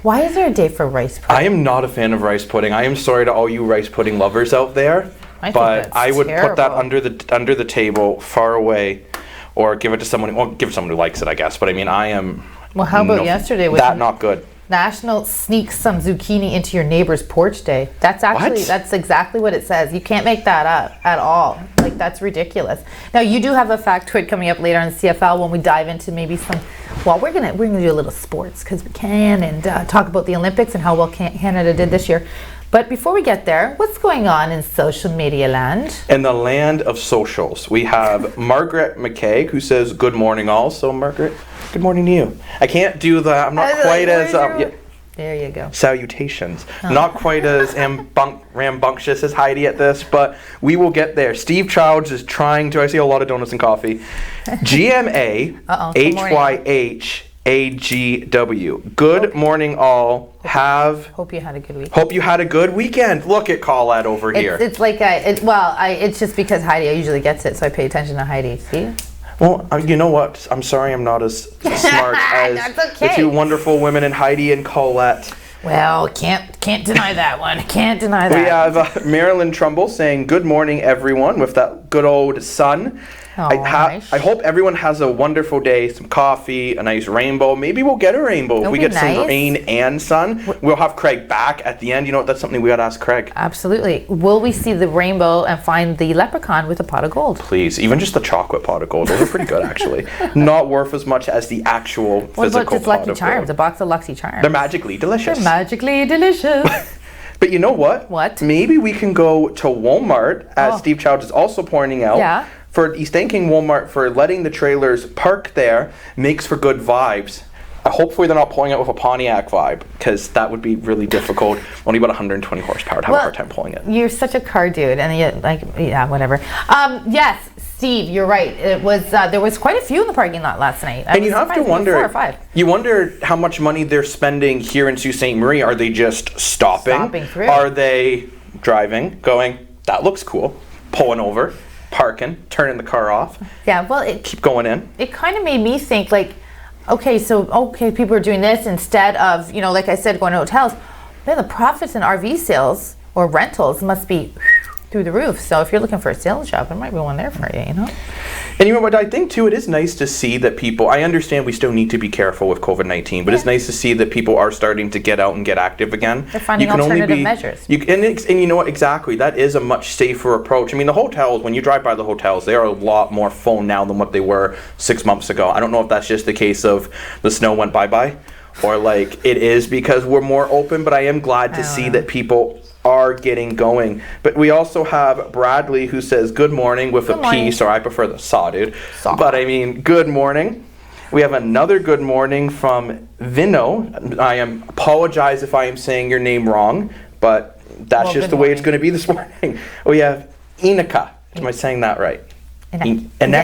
Why is there a day for rice pudding? I am not a fan of rice pudding. I am sorry to all you rice pudding lovers out there, but I would put that under the table, far away, or give it to someone. Well, give it to someone who likes it, I guess. But I mean, I am. Well, how about yesterday? That not good. National Sneak Some Zucchini Into Your Neighbor's Porch Day. That's exactly what it says. You can't make that up at all. Like, that's ridiculous. Now, you do have a factoid coming up later on CFL when we dive into maybe some, well, we're gonna do a little sports because we can, and talk about the Olympics and how well Canada did this year. But before we get there, what's going on in social media land? In the land of socials, we have Margaret McKay, who says, good morning all. So, Margaret, good morning to you. I can't do that. I'm not quite as... There you go. Salutations. Not quite as rambunctious as Heidi at this, but we will get there. Steve Childs is trying to... I see a lot of donuts and coffee. GMA, HYHAGW. Good morning all. Hope you had a good week. Hope you had a good weekend. Look at Colette over here. It's like it's just because Heidi usually gets it, so I pay attention to Heidi. See? Well, you know what? I'm sorry I'm not as smart as the two wonderful women in Heidi and Colette. Well, can't deny that one. Can't deny that. We have Marilyn Trumbull saying, good morning, everyone, with that good old sun. Nice. I hope everyone has a wonderful day, some coffee, a nice rainbow. Maybe we'll get a rainbow if we get some rain and sun. We'll have Craig back at the end. You know what? That's something we got to ask Craig. Absolutely. Will we see the rainbow and find the leprechaun with a pot of gold? Please. Even just the chocolate pot of gold. Those are pretty good, actually. Not worth as much as the actual physical pot of gold. What about just Lucky Charms? A box of Lucky Charms. They're magically delicious. But you know what? What? Maybe we can go to Walmart, as Steve Childs is also pointing out. Yeah. He's thanking Walmart for letting the trailers park there, makes for good vibes. Hopefully they're not pulling it with a Pontiac vibe, because that would be really difficult. Only about 120 horsepower. I'd have a hard time pulling it. You're such a car dude, and whatever. Yes, Steve, you're right. It was there was quite a few in the parking lot last night. And you have to wonder, 4 or 5. You wonder how much money they're spending here in Sault Ste. Marie. Are they just stopping through? Are they driving, going, that looks cool, pulling over, parking, turning the car off? Yeah, well, keep going in. It kind of made me think, like, okay, people are doing this instead of, like I said, going to hotels. Man, the profits in RV sales or rentals must be through the roof. So if you're looking for a sales job, there might be one there for you, And you know what, I think too, it is nice to see that people, I understand we still need to be careful with COVID-19, but it's nice to see that people are starting to get out and get active again. They're finding alternative measures. And you know what, exactly, that is a much safer approach. I mean, the hotels, when you drive by the hotels, they are a lot more full now than what they were 6 months ago. I don't know if that's just the case of the snow went bye-bye, or like it is because we're more open, but I am glad to see that people are getting going. But we also have Bradley, who says good morning with a P, so I prefer the saw, dude. But I mean, good morning. We have another good morning from Vino. I apologize if I am saying your name wrong, but that's just the way it's going to be this morning. We have Inika. Am I saying that right? Ineki. No,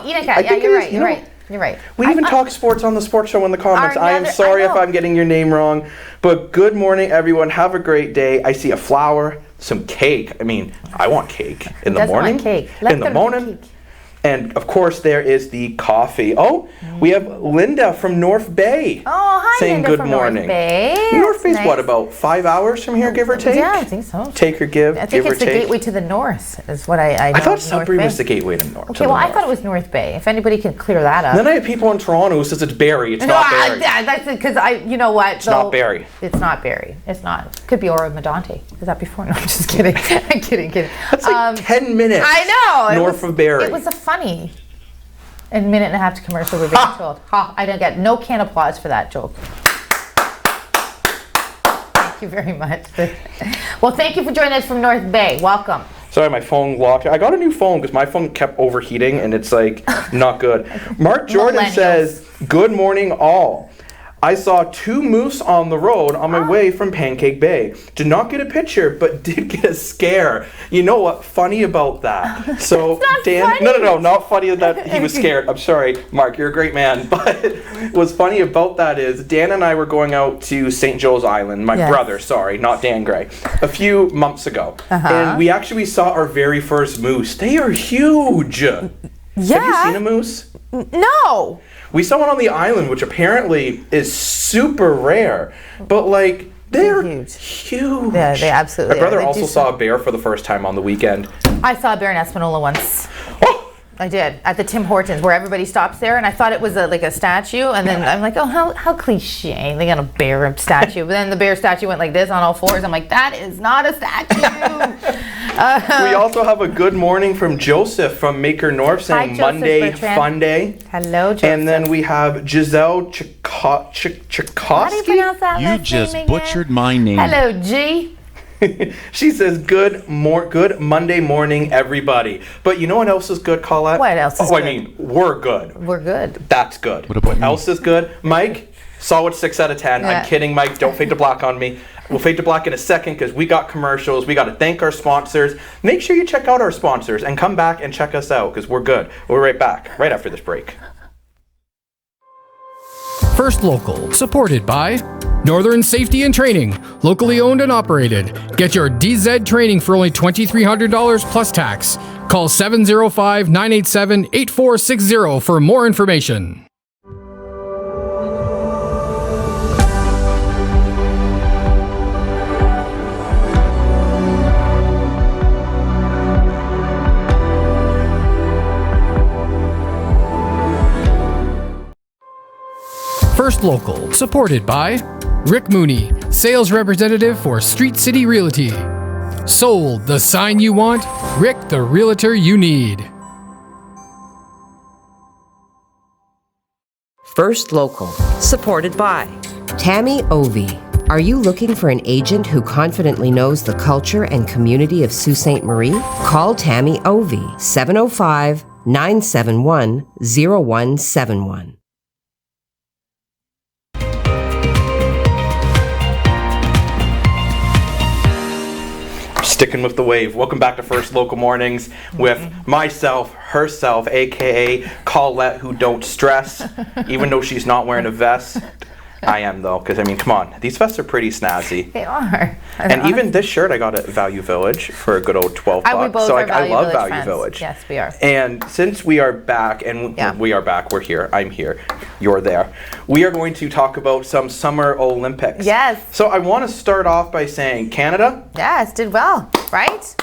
Inika. Yeah, you're right. You're right. We even talk sports on the sports show in the comments. I am sorry if I'm getting your name wrong. But good morning, everyone. Have a great day. I see a flower, some cake. I mean, I want cake in the morning. Want cake. In the morning. And of course, there is the coffee. Oh, we have Linda from North Bay. Oh, hi, saying Linda good from morning. North Bay. North Bay's nice. What, about 5 hours from here, give or take? Yeah, I think so. Take or give, I think it's the gateway to the north, is what I know. I thought Sudbury was the gateway to north. Okay, I thought it was North Bay. If anybody can clear that up. And then I have people in Toronto who says it's Barrie. It's not Barrie. That's because you know what? It's not Barrie. It's not Barrie. It's not. It could be Ora Medante. Is that before? No, I'm just kidding. I'm kidding. That's like 10 minutes. I know. North of Barrie. It was a funny. A minute and a half to commercial, we're being told. I don't get no can applause for that joke. Thank you very much. Well, thank you for joining us from North Bay. Welcome. Sorry, my phone locked. I got a new phone because my phone kept overheating and it's like not good. Mark Jordan says, good morning all. I saw 2 moose on the road on my way from Pancake Bay. Did not get a picture, but did get a scare. You know what? Funny about that. So Dan, funny. no, not funny that he was scared. I'm sorry, Mark. You're a great man. But what's funny about that is Dan and I were going out to St. Joe's Island. My brother, sorry, not Dan Gray, a few months ago, and we actually saw our very first moose. They are huge. Yeah. Have you seen a moose? No. We saw one on the island, which apparently is super rare, but like they're huge. Yeah, they absolutely. My brother also saw a bear for the first time on the weekend. I saw a bear in Espanola once. Oh, I did at the Tim Hortons where everybody stops there, and I thought it was like a statue, and then I'm like, oh, how cliche! They got a bear statue, but then the bear statue went like this on all fours. I'm like, that is not a statue. We also have a good morning from Joseph from Maker North saying Joseph Monday Bertrand. fun day. Hello, Joseph. And then we have Giselle How do you Tchaikovsky. pronounce that You last just name again? butchered my name. Hello, G. She says, good Monday morning, everybody. But you know what else is good, Colette? What else is I good? mean, we're good. We're good. That's good. What about me? else is good? Mike, solid 6 out of 10. Yeah. I'm kidding, Mike. Don't fade to black on me. We'll fade to black in a second because we got commercials. We got to thank our sponsors. Make sure you check out our sponsors and come back and check us out because we're good. We're right back, right after this break. First Local, supported by Northern Safety and Training, locally owned and operated. Get your DZ training for only $2,300 plus tax. Call 705-987-8460 for more information. First Local, supported by Rick Mooney, sales representative for Street City Realty. Sold, the sign you want, Rick, the realtor you need. First Local, supported by Tammy Ovey. Are you looking for an agent who confidently knows the culture and community of Sault Ste. Marie? Call Tammy Ovey, 705-971-0171. Sticking with the wave. Welcome back to First Local Mornings with myself, herself, aka Colette, who don't stress, even though she's not wearing a vest. I am though, because I mean, come on, these vests are pretty snazzy. They are. And even this shirt I got at Value Village for a good old 12 bucks. We both So are I love Value fans. Village. Yes, we are. And since we are back, and Yeah. we are back, we're here, I'm here, you're there. We are going to talk about some Summer Olympics. Yes. So I want to start off by saying Canada, Yes, did well, right?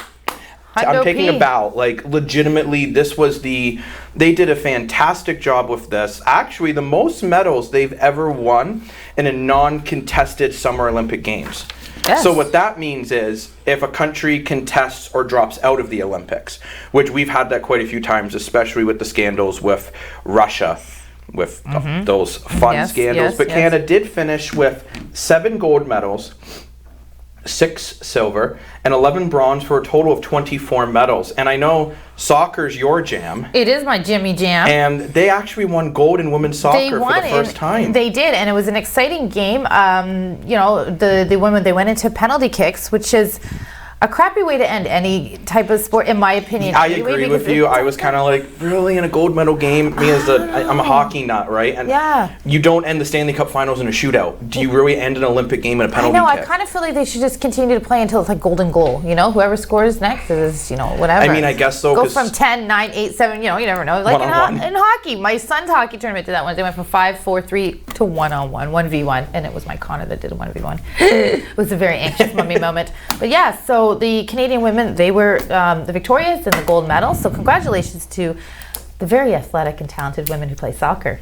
I'm Hundo taking P. a bow. Like, legitimately, they did a fantastic job with this. Actually, the most medals they've ever won in a non-contested Summer Olympic Games. Yes. So what that means is if a country contests or drops out of the Olympics, which we've had that quite a few times, especially with the scandals with Russia, with those fun Yes, scandals. yes, But yes. Canada did finish with 7 gold medals, 6 silver, and 11 bronze for a total of 24 medals. And I know soccer's your jam. It is my Jimmy Jam. And they actually won gold in women's soccer for the first time. They did, and it was an exciting game. The women, they went into penalty kicks, which is a crappy way to end any type of sport, in my opinion. I anyway, agree because with you. I was kind of like, really, in a gold medal game? Me as I'm a hockey nut, right? And Yeah. you don't end the Stanley Cup Finals in a shootout. Do you really end an Olympic game in a I penalty know. I kick? kind of feel like they should just continue to play until it's like golden goal. You know, whoever scores next is, whatever. I mean, I guess so, Go 'cause- from 10, 9, 8, 7. You never know. Like One-on-one. in hockey, my son's hockey tournament did that one. They went from 5, 4, 3 to 1-on-1, 1v1, and it was my Connor that did a 1v1. It was a very anxious mummy moment. But yeah, so the Canadian women, they were the victorious in the gold medal. So congratulations to the very athletic and talented women who play soccer.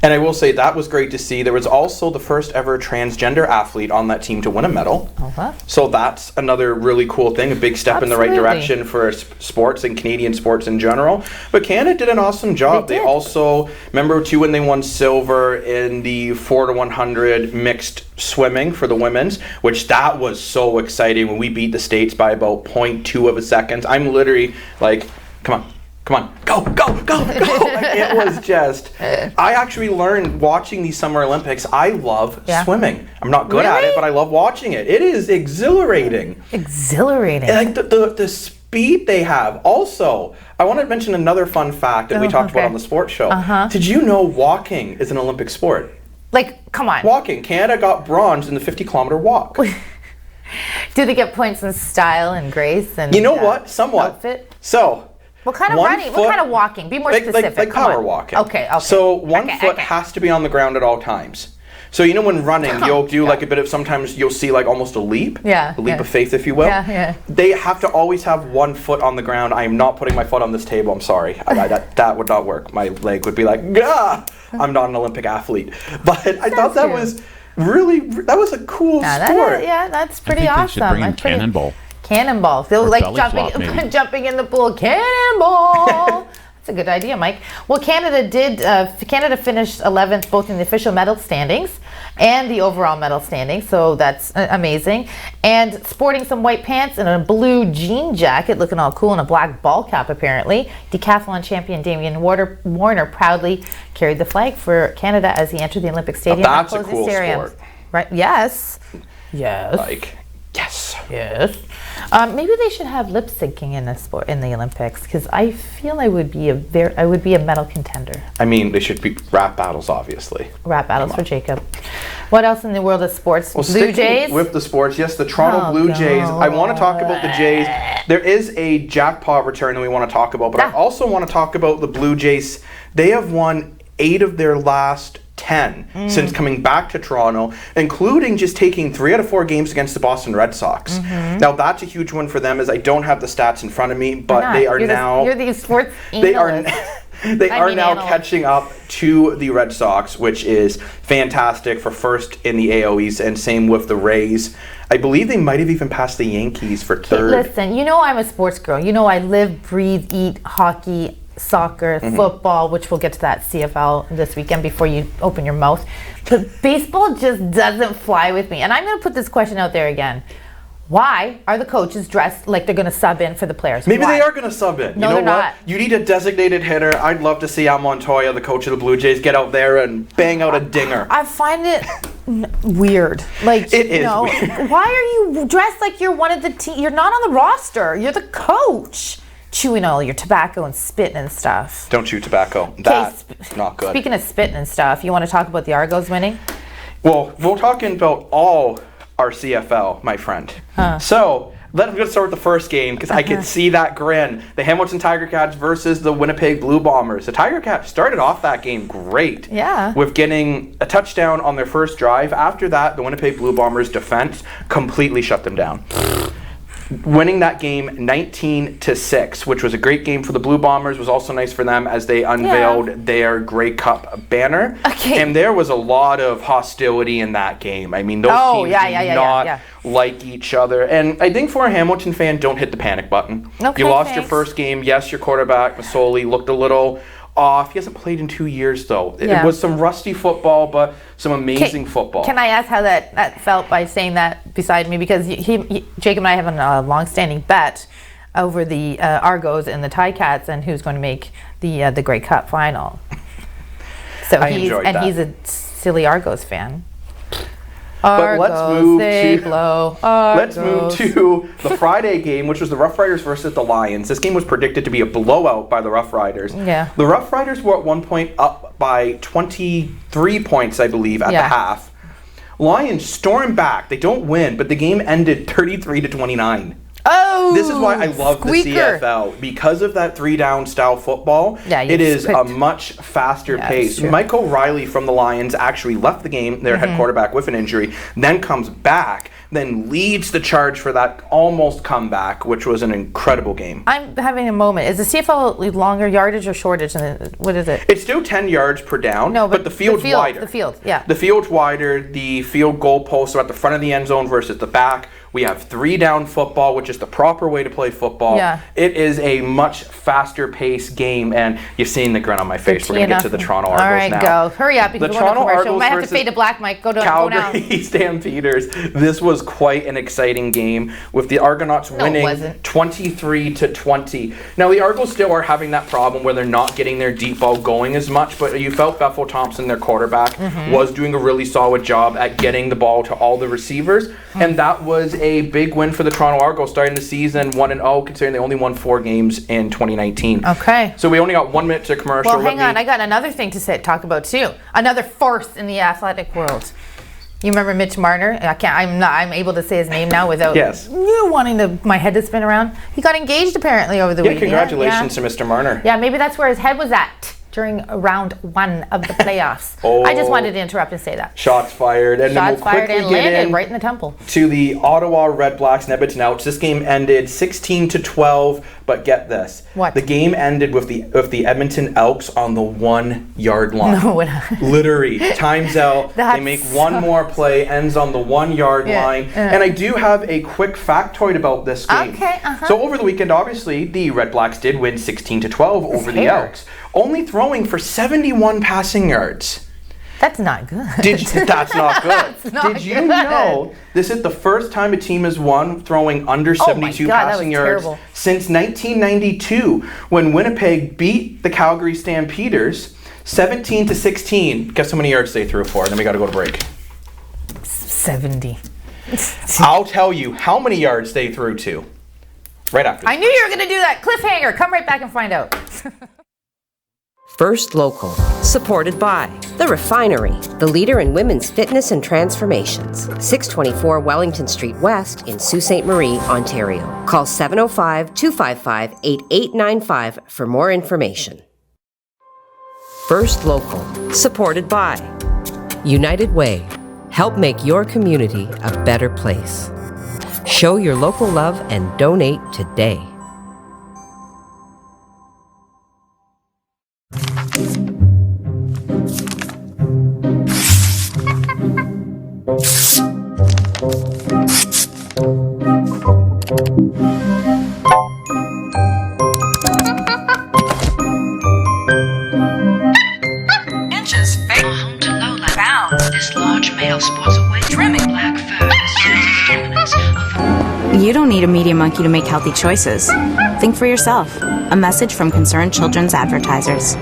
And I will say that was great to see. There was also the first ever transgender athlete on that team to win a medal. Uh-huh. So that's another really cool thing, a big step in the right Absolutely. direction for sports and Canadian sports in general. But Canada did an awesome job. They They did. also, remember too, when they won silver in the 4x100 mixed swimming for the women's, which that was so exciting when we beat the States by about 0.2 of a second. I'm literally like, come on, go. Like, it was just, I actually learned watching these Summer Olympics, I love Yeah. swimming. I'm not good at Really? it, but I love watching it. It is exhilarating. Exhilarating. And like the speed they have. Also, I want to mention another fun fact that we talked about okay. on the sports show. Uh-huh. Did you know walking is an Olympic sport? Like, come on. Walking. Canada got bronze in the 50-kilometer walk. Do they get points in style and grace and You know what? Somewhat. outfit? So, What kind of one running? foot- What kind of walking? Be more specific. Like Come power on. walking. Okay. So one Okay, foot okay. has to be on the ground at all times. So you know when running, you'll do like a bit of, sometimes you'll see like almost a leap. Yeah, A leap yeah. of faith, if you will. Yeah, yeah. They have to always have one foot on the ground. I am not putting my foot on this table. I'm sorry. That would not work. My leg would be like, Gah! I'm not an Olympic athlete. But I thought that was really, that was a cool sport. That's pretty I think awesome. They should bring in cannonball. Cannonball. Feel Or like belly flop, maybe. jumping in the pool. Cannonball. That's a good idea, Mike. Well, Canada finished 11th both in the official medal standings and the overall medal standings, so that's amazing. And sporting some white pants and a blue jean jacket, looking all cool, and a black ball cap apparently, decathlon champion Damian Warner proudly carried the flag for Canada as he entered the Olympic Stadium. That's a cool sport. Right? Yes. Like, yes. Yes. Maybe they should have lip syncing in this sport in the Olympics, because I feel I would be a medal contender. I mean, they should be rap battles, obviously. Rap battles for Jacob. What else in the world of sports? Well, Blue sticking Jays. with the sports, yes, the Toronto Blue Jays. I want to talk about the Jays. There is a jackpot return that we want to talk about, but I also want to talk about the Blue Jays. They have won 8 of their last 10 since coming back to Toronto, including just taking 3 out of 4 games against the Boston Red Sox. Now that's a huge win for them, as I don't have the stats in front of me, but they are now you're the sports they are now analyst. catching up to the Red Sox, which is fantastic for first in the AL East, and same with the Rays. I believe they might have even passed the Yankees for third. Listen, you know I'm a sports girl. You know I live, breathe, eat hockey, soccer, football, which we'll get to that CFL this weekend before you open your mouth. But baseball just doesn't fly with me. And I'm going to put this question out there again. Why are the coaches dressed like they're going to sub in for the players? Maybe Why? they are going to sub in. No, you know they're what? not. You need a designated hitter. I'd love to see Al Montoya, the coach of the Blue Jays, get out there and bang out a dinger. I find it weird. Like, It is weird. Why are you dressed like you're one of the team? You're not on the roster. You're the coach. Chewing all your tobacco and spitting and stuff. Don't chew tobacco. That's not good. Speaking of spitting and stuff, you want to talk about the Argos winning? Well, we're talking about all our CFL, my friend. So let's start with the first game, because I can see that grin. The Hamilton Tiger Cats versus the Winnipeg Blue Bombers. The Tiger Cats started off that game great. Yeah. With getting a touchdown on their first drive. After that, the Winnipeg Blue Bombers defense completely shut them down. Winning that game 19-6, which was a great game for the Blue Bombers, was also nice for them as they unveiled their Grey Cup banner. Okay. And there was a lot of hostility in that game. I mean, those teams do not like each other. And I think for a Hamilton fan, don't hit the panic button. Okay, you lost your thanks. first game. Yes, your quarterback, Masoli, looked a little off. He hasn't played in 2 years, though. Yeah. It was some rusty football, but some amazing football. Can I ask how that felt by saying that beside me? Because Jacob and I have a long-standing bet over the Argos and the Ticats and who's going to make the Grey Cup final. So he's a silly Argos fan. But let's move to the Friday game, which was the Rough Riders versus the Lions. This game was predicted to be a blowout by the Rough Riders. Yeah. The Rough Riders were at one point up by 23 points, I believe, at the half. Lions stormed back. They don't win, but the game ended 33-29. Oh, this is why I love squeaker. the CFL, because of that 3-down style football. Yeah, it is a much faster pace. Mike O'Reilly from the Lions actually left the game, their head quarterback, with an injury, then comes back, then leads the charge for that almost comeback, which was an incredible game. I'm having a moment. Is the CFL longer yardage or shortage? What is it? It's still 10 yards per down, no, but the field's wider. The field, yeah. The field's wider. The field goal posts are at the front of the end zone versus the back. We have 3-down football, which is the proper way to play football. Yeah. It is a much faster paced game, and you're seeing the grin on my face. We're going to get to the Toronto Argos now. All right, go. Hurry up, because the we're going to Toronto commercial. We might Argos have to fade to black, Mike. Go now. Calgary Stampeders. This was quite an exciting game, with the Argonauts winning 23-20. Now, the Argos still are having that problem where they're not getting their deep ball going as much, but you felt Bethel Thompson, their quarterback, was doing a really solid job at getting the ball to all the receivers, and that was a big win for the Toronto Argos, starting the season 1-0, considering they only won 4 games in 2019. Okay. So we only got 1 minute to commercial. Well, hang on. I got another thing to talk about too. Another first in the athletic world. You remember Mitch Marner? I'm able to say his name now without you wanting my head to spin around. He got engaged apparently over the weekend. Congratulations to Mr. Marner. Yeah, maybe that's where his head was at. during round 1 of the playoffs. I just wanted to interrupt and say that. Shots fired. And Shots then we'll fired quickly and get landed right in the temple. to the Ottawa Red Blacks and Edmonton Elks. This game ended 16-12, but get this. What? The game ended with the Edmonton Elks on the 1 yard line. No, Literally, times out. They That's make one more play, ends on the 1 yard line. And I do have a quick factoid about this game. Okay, So over the weekend, obviously, the Red Blacks did win 16-12 over the Elks, only throwing for 71 passing yards. That's not good. That's not good. That's not Did you good. know this is the first time a team has won throwing under 72 passing yards terrible. since 1992 when Winnipeg beat the Calgary Stampeders 17-16. Guess how many yards they threw for? Then we got to go to break. 70. I'll tell you how many yards they threw to. Right after. I knew you were going to do that. Cliffhanger. Come right back and find out. First Local, supported by The Refinery, the leader in women's fitness and transformations. 624 Wellington Street West in Sault Ste. Marie, Ontario. Call 705-255-8895 for more information. First Local, supported by United Way. Help make your community a better place. Show your local love and donate today. Inches fake. Home to Lola. Bounds. This large male sports a way trimming black fur. Asserts dominance over. You don't need a media monkey to make healthy choices. Think for yourself. A message from Concerned Children's Advertisers.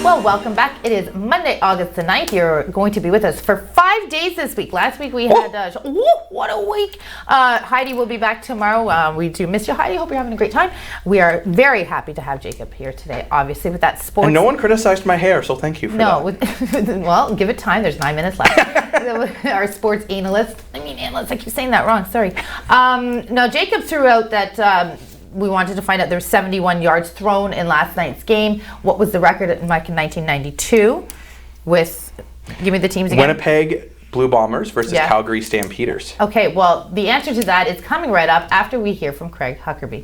Well, welcome back. It is Monday, August the 9th. You're going to be with us for 5 days this week. Last week we had, what a week. Heidi will be back tomorrow. We do miss you, Heidi. Hope you're having a great time. We are very happy to have Jacob here today, obviously, with that sports. And no one criticized my hair, so thank you for that. Well, give it time. There's 9 minutes left. Our sports analyst. I keep saying that wrong. Sorry. No, Jacob threw out that we wanted to find out there's 71 yards thrown in last night's game. What was the record in 1992 with, give me the teams again. Winnipeg Blue Bombers versus Calgary Stampeders. Okay, well, the answer to that is coming right up after we hear from Craig Huckerby.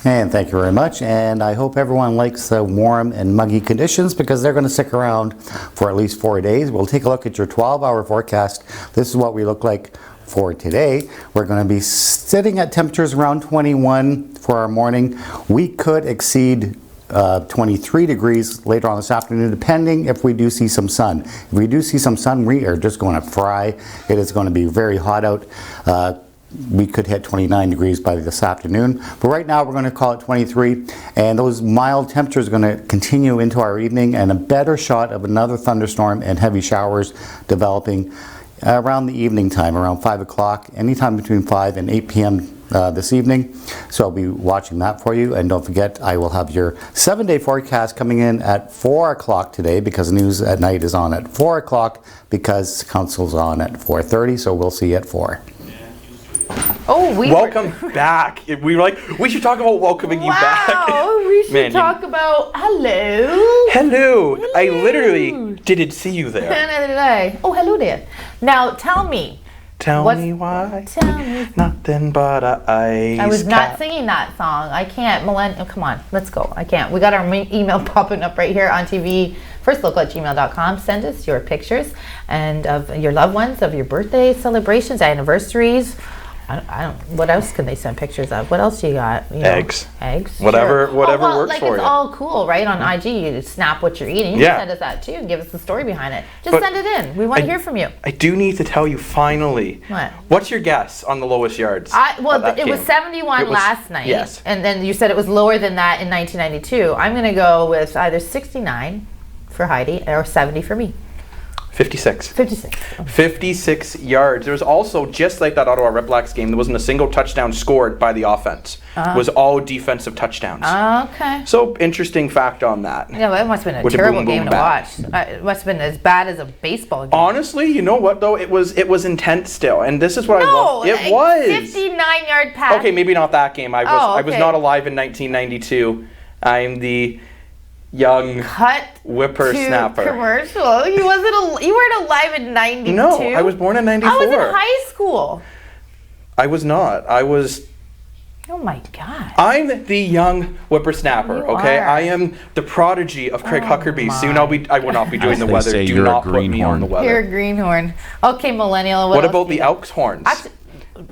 And thank you very much. And I hope everyone likes the warm and muggy conditions because they're going to stick around for at least 4 days. We'll take a look at your 12-hour forecast. This is what we look like for today. We're going to be sitting at temperatures around 21 for our morning. We could exceed 23 degrees later on this afternoon, depending if we do see some sun. If we do see some sun, we are just going to fry. It is going to be very hot out. We could hit 29 degrees by this afternoon, but right now we're going to call it 23, and those mild temperatures are going to continue into our evening, and a better shot of another thunderstorm and heavy showers developing around the evening time, around 5 o'clock, anytime between 5 and 8 p.m. This evening. So I'll be watching that for you. And don't forget, I will have your 7-day forecast coming in at 4 o'clock today because News at Night is on at 4 o'clock because Council's on at 4:30. So we'll see you at 4. Oh, welcome back. We were like, we should talk about welcoming you back. Wow, we should talk about hello. I literally didn't see you there. Neither did I. Oh, hello there. Now, tell me. Tell me why. Tell me. Nothing but a ice I was not cap. singing that song. I can't. Come on, let's go. I can't. We got our email popping up right here on TV. firstlocal@gmail.com. Send us your pictures and of your loved ones, of your birthday celebrations, anniversaries. I don't. What else can they send pictures of? What else you got? Eggs. Eggs. Whatever Sure. works like for you. It's all cool, right? On IG, you snap what you're eating. You can send us that too. Give us the story behind it. Just send it in. We want to hear from you. I do need to tell you finally. What? What's your guess on the lowest yards? It was 71 last night. Yes. And then you said it was lower than that in 1992. I'm going to go with either 69 for Heidi or 70 for me. 56. 56. 56 yards. There was also, just like that Ottawa Redblacks game, there wasn't a single touchdown scored by the offense. It was all defensive touchdowns. Okay. So, interesting fact on that. Yeah, well, it must have been a With the terrible boom, boom, game to bap. watch. It must have been as bad as a baseball game. Honestly, you know what though? It was intense still, and this is what I No, love. It was 59-yard pass. okay. Maybe not that game. I was okay. not alive in 1992. I'm the young Cut whippersnapper. to commercial. You weren't alive in 92. No, I was born in 94. I was in high school. I was not. I was. Oh my God. I'm the young whippersnapper. You okay, are. I am the prodigy of Craig Huckerby. Soon I will not be doing the They weather. say Do you're a not put me on greenhorn. the weather. You're a greenhorn. Okay, millennial. What else about do the you got? Elks Horns? Actu-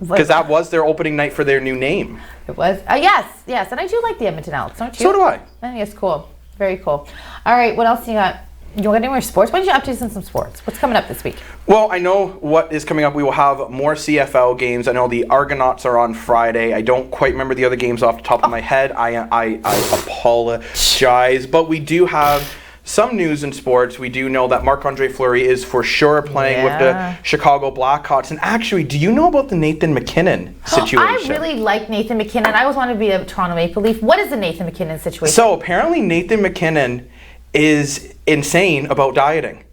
Because that was their opening night for their new name. It was. Yes, and I do like the Edmonton Elks, don't you? So do I. I think it's cool. Very cool. All right, what else you got? You got any more sports? Why don't you update us on some sports? What's coming up this week? Well, I know what is coming up. We will have more CFL games. I know the Argonauts are on Friday. I don't quite remember the other games off the top of my head. I apologize. But we do have some news in sports. We do know that Marc-Andre Fleury is for sure playing with the Chicago Blackhawks. And actually, do you know about the Nathan McKinnon situation? I really like Nathan McKinnon. I always wanted to be a Toronto Maple Leaf. What is the Nathan McKinnon situation? So apparently Nathan McKinnon is insane about dieting.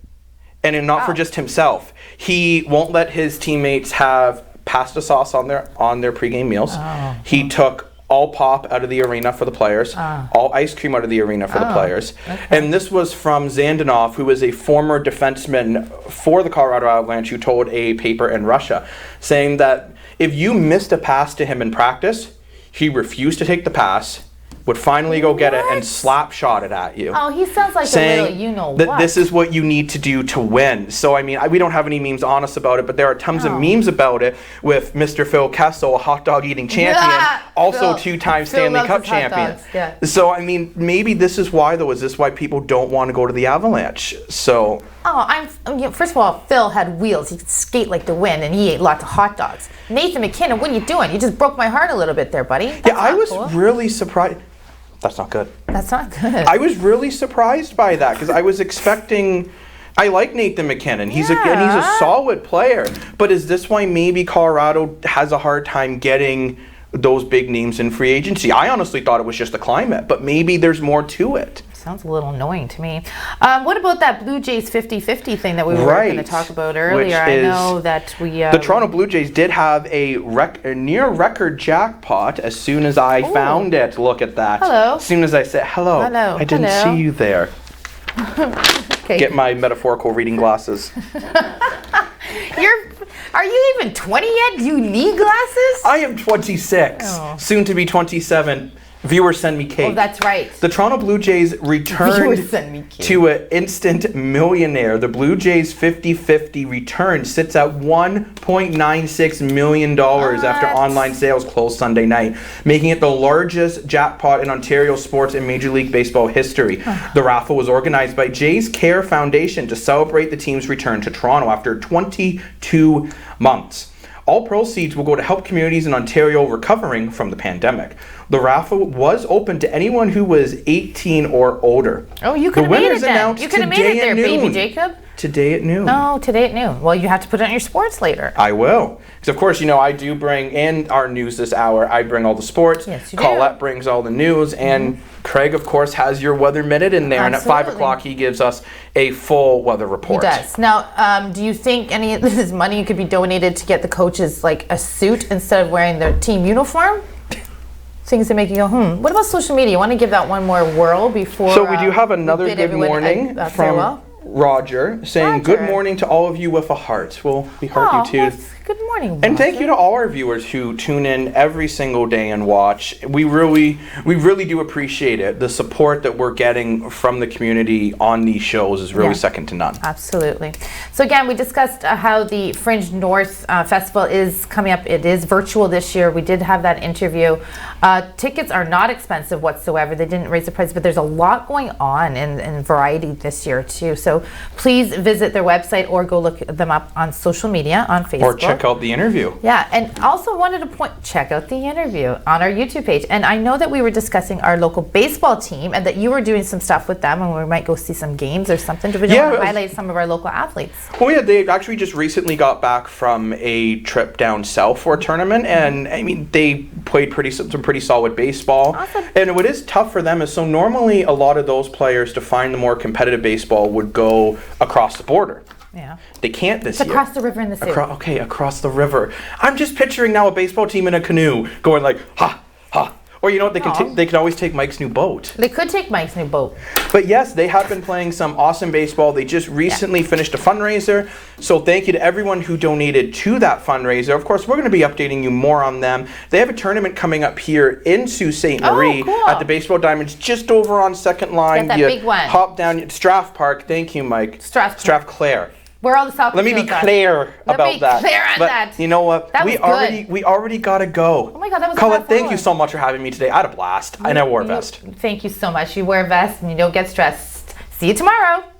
And not for just himself. He won't let his teammates have pasta sauce on their pregame meals. He took all pop out of the arena for the players, all ice cream out of the arena for the players. And this was from Zandanoff, who is a former defenseman for the Colorado Avalanche, who told a paper in Russia, saying that if you missed a pass to him in practice, he refused to take the pass, would finally go get it and slap shot it at you. Oh, he sounds like a saying little you-know-what. that this is what you need to do to win. So, I mean, we don't have any memes on us about it, but there are tons of memes about it with Mr. Phil Kessel, a hot dog eating champion, also two-time Stanley Cup champion. Yeah. So, I mean, maybe this is why, though. Is this why people don't want to go to the Avalanche? So... First of all, Phil had wheels. He could skate like the wind, and he ate lots of hot dogs. Nathan McKinnon, what are you doing? You just broke my heart a little bit there, buddy. That's I was cool. really surprised. That's not good. That's not good. I was really surprised by that because I was expecting. I like Nathan McKinnon. He's a solid player. But is this why maybe Colorado has a hard time getting those big names in free agency? I honestly thought it was just the climate, but maybe there's more to it. Sounds a little annoying to me. What about that Blue Jays 50-50 thing that we were going to talk about earlier? I know that we... the Toronto Blue Jays did have a near record jackpot as soon as I found it. Look at that. Hello. As soon as I said hello. Hello. I didn't see you there. Okay. Get my metaphorical reading glasses. Are you even 20 yet? Do you need glasses? I am 26. Soon to be 27. Viewers send me cake. Oh, that's right. The Toronto Blue Jays returned to an instant millionaire. The Blue Jays 50-50 return sits at $1.96 million after online sales closed Sunday night, making it the largest jackpot in Ontario sports and Major League Baseball history. The raffle was organized by Jays Care Foundation to celebrate the team's return to Toronto after 22 months. All proceeds will go to help communities in Ontario recovering from the pandemic. The raffle was open to anyone who was 18 or older. Oh, you could have made it then. Announced You could have made it there, baby Jacob. Today at noon. No, today at noon. Well, you have to put it on your sports later. I will. Because, of course, I do bring in our news this hour. I bring all the sports. Yes, you do. Colette brings all the news. And Craig, of course, has your weather minute in there. Absolutely. And at 5 o'clock, he gives us a full weather report. He does. Now, do you think any of this money could be donated to get the coaches like a suit instead of wearing their team uniform? Things that make you go, What about social media? You want to give that one more whirl before... So we do have another bid good everyone morning from farewell? Roger saying, good morning to all of you with a heart. Well, we heart you too. Well, good morning, Roger. And thank you to all our viewers who tune in every single day and watch. We really do appreciate it. The support that we're getting from the community on these shows is really second to none. Absolutely. So again, we discussed how the Fringe North Festival is coming up. It is virtual this year. We did have that interview. Tickets are not expensive whatsoever. They didn't raise the price, but there's a lot going on in variety this year too. So please visit their website or go look them up on social media on Facebook. Or check check out the interview. Yeah, and also wanted to check out the interview on our YouTube page. And I know that we were discussing our local baseball team and that you were doing some stuff with them and we might go see some games or something. Do we want to highlight some of our local athletes? Well, yeah, they actually just recently got back from a trip down south for a tournament, and I mean, they played some pretty solid baseball. Awesome. And what is tough for them is, so normally a lot of those players, to find the more competitive baseball, would go across the border. Yeah. They can't this year. Across the river in the Sault. Okay, across the river. I'm just picturing now a baseball team in a canoe going like, ha, ha. Or you know what, they can always take Mike's new boat. They could take Mike's new boat. But yes, they have been playing some awesome baseball. They just recently finished a fundraiser. So thank you to everyone who donated to that fundraiser. Of course, we're going to be updating you more on them. They have a tournament coming up here in Sault Ste. Marie cool. at the Baseball Diamonds, just over on Second Line. That's that big one. Hop down, Strath Park. Thank you, Mike. Strathclair. Where all the South Let me be clear about that. Clear on but that. You know what? That was good. We already gotta go. Oh my God, that was Colette, a thank you so much for having me today. I had a blast. I never wore a vest. Thank you so much. You wear a vest and you don't get stressed. See you tomorrow.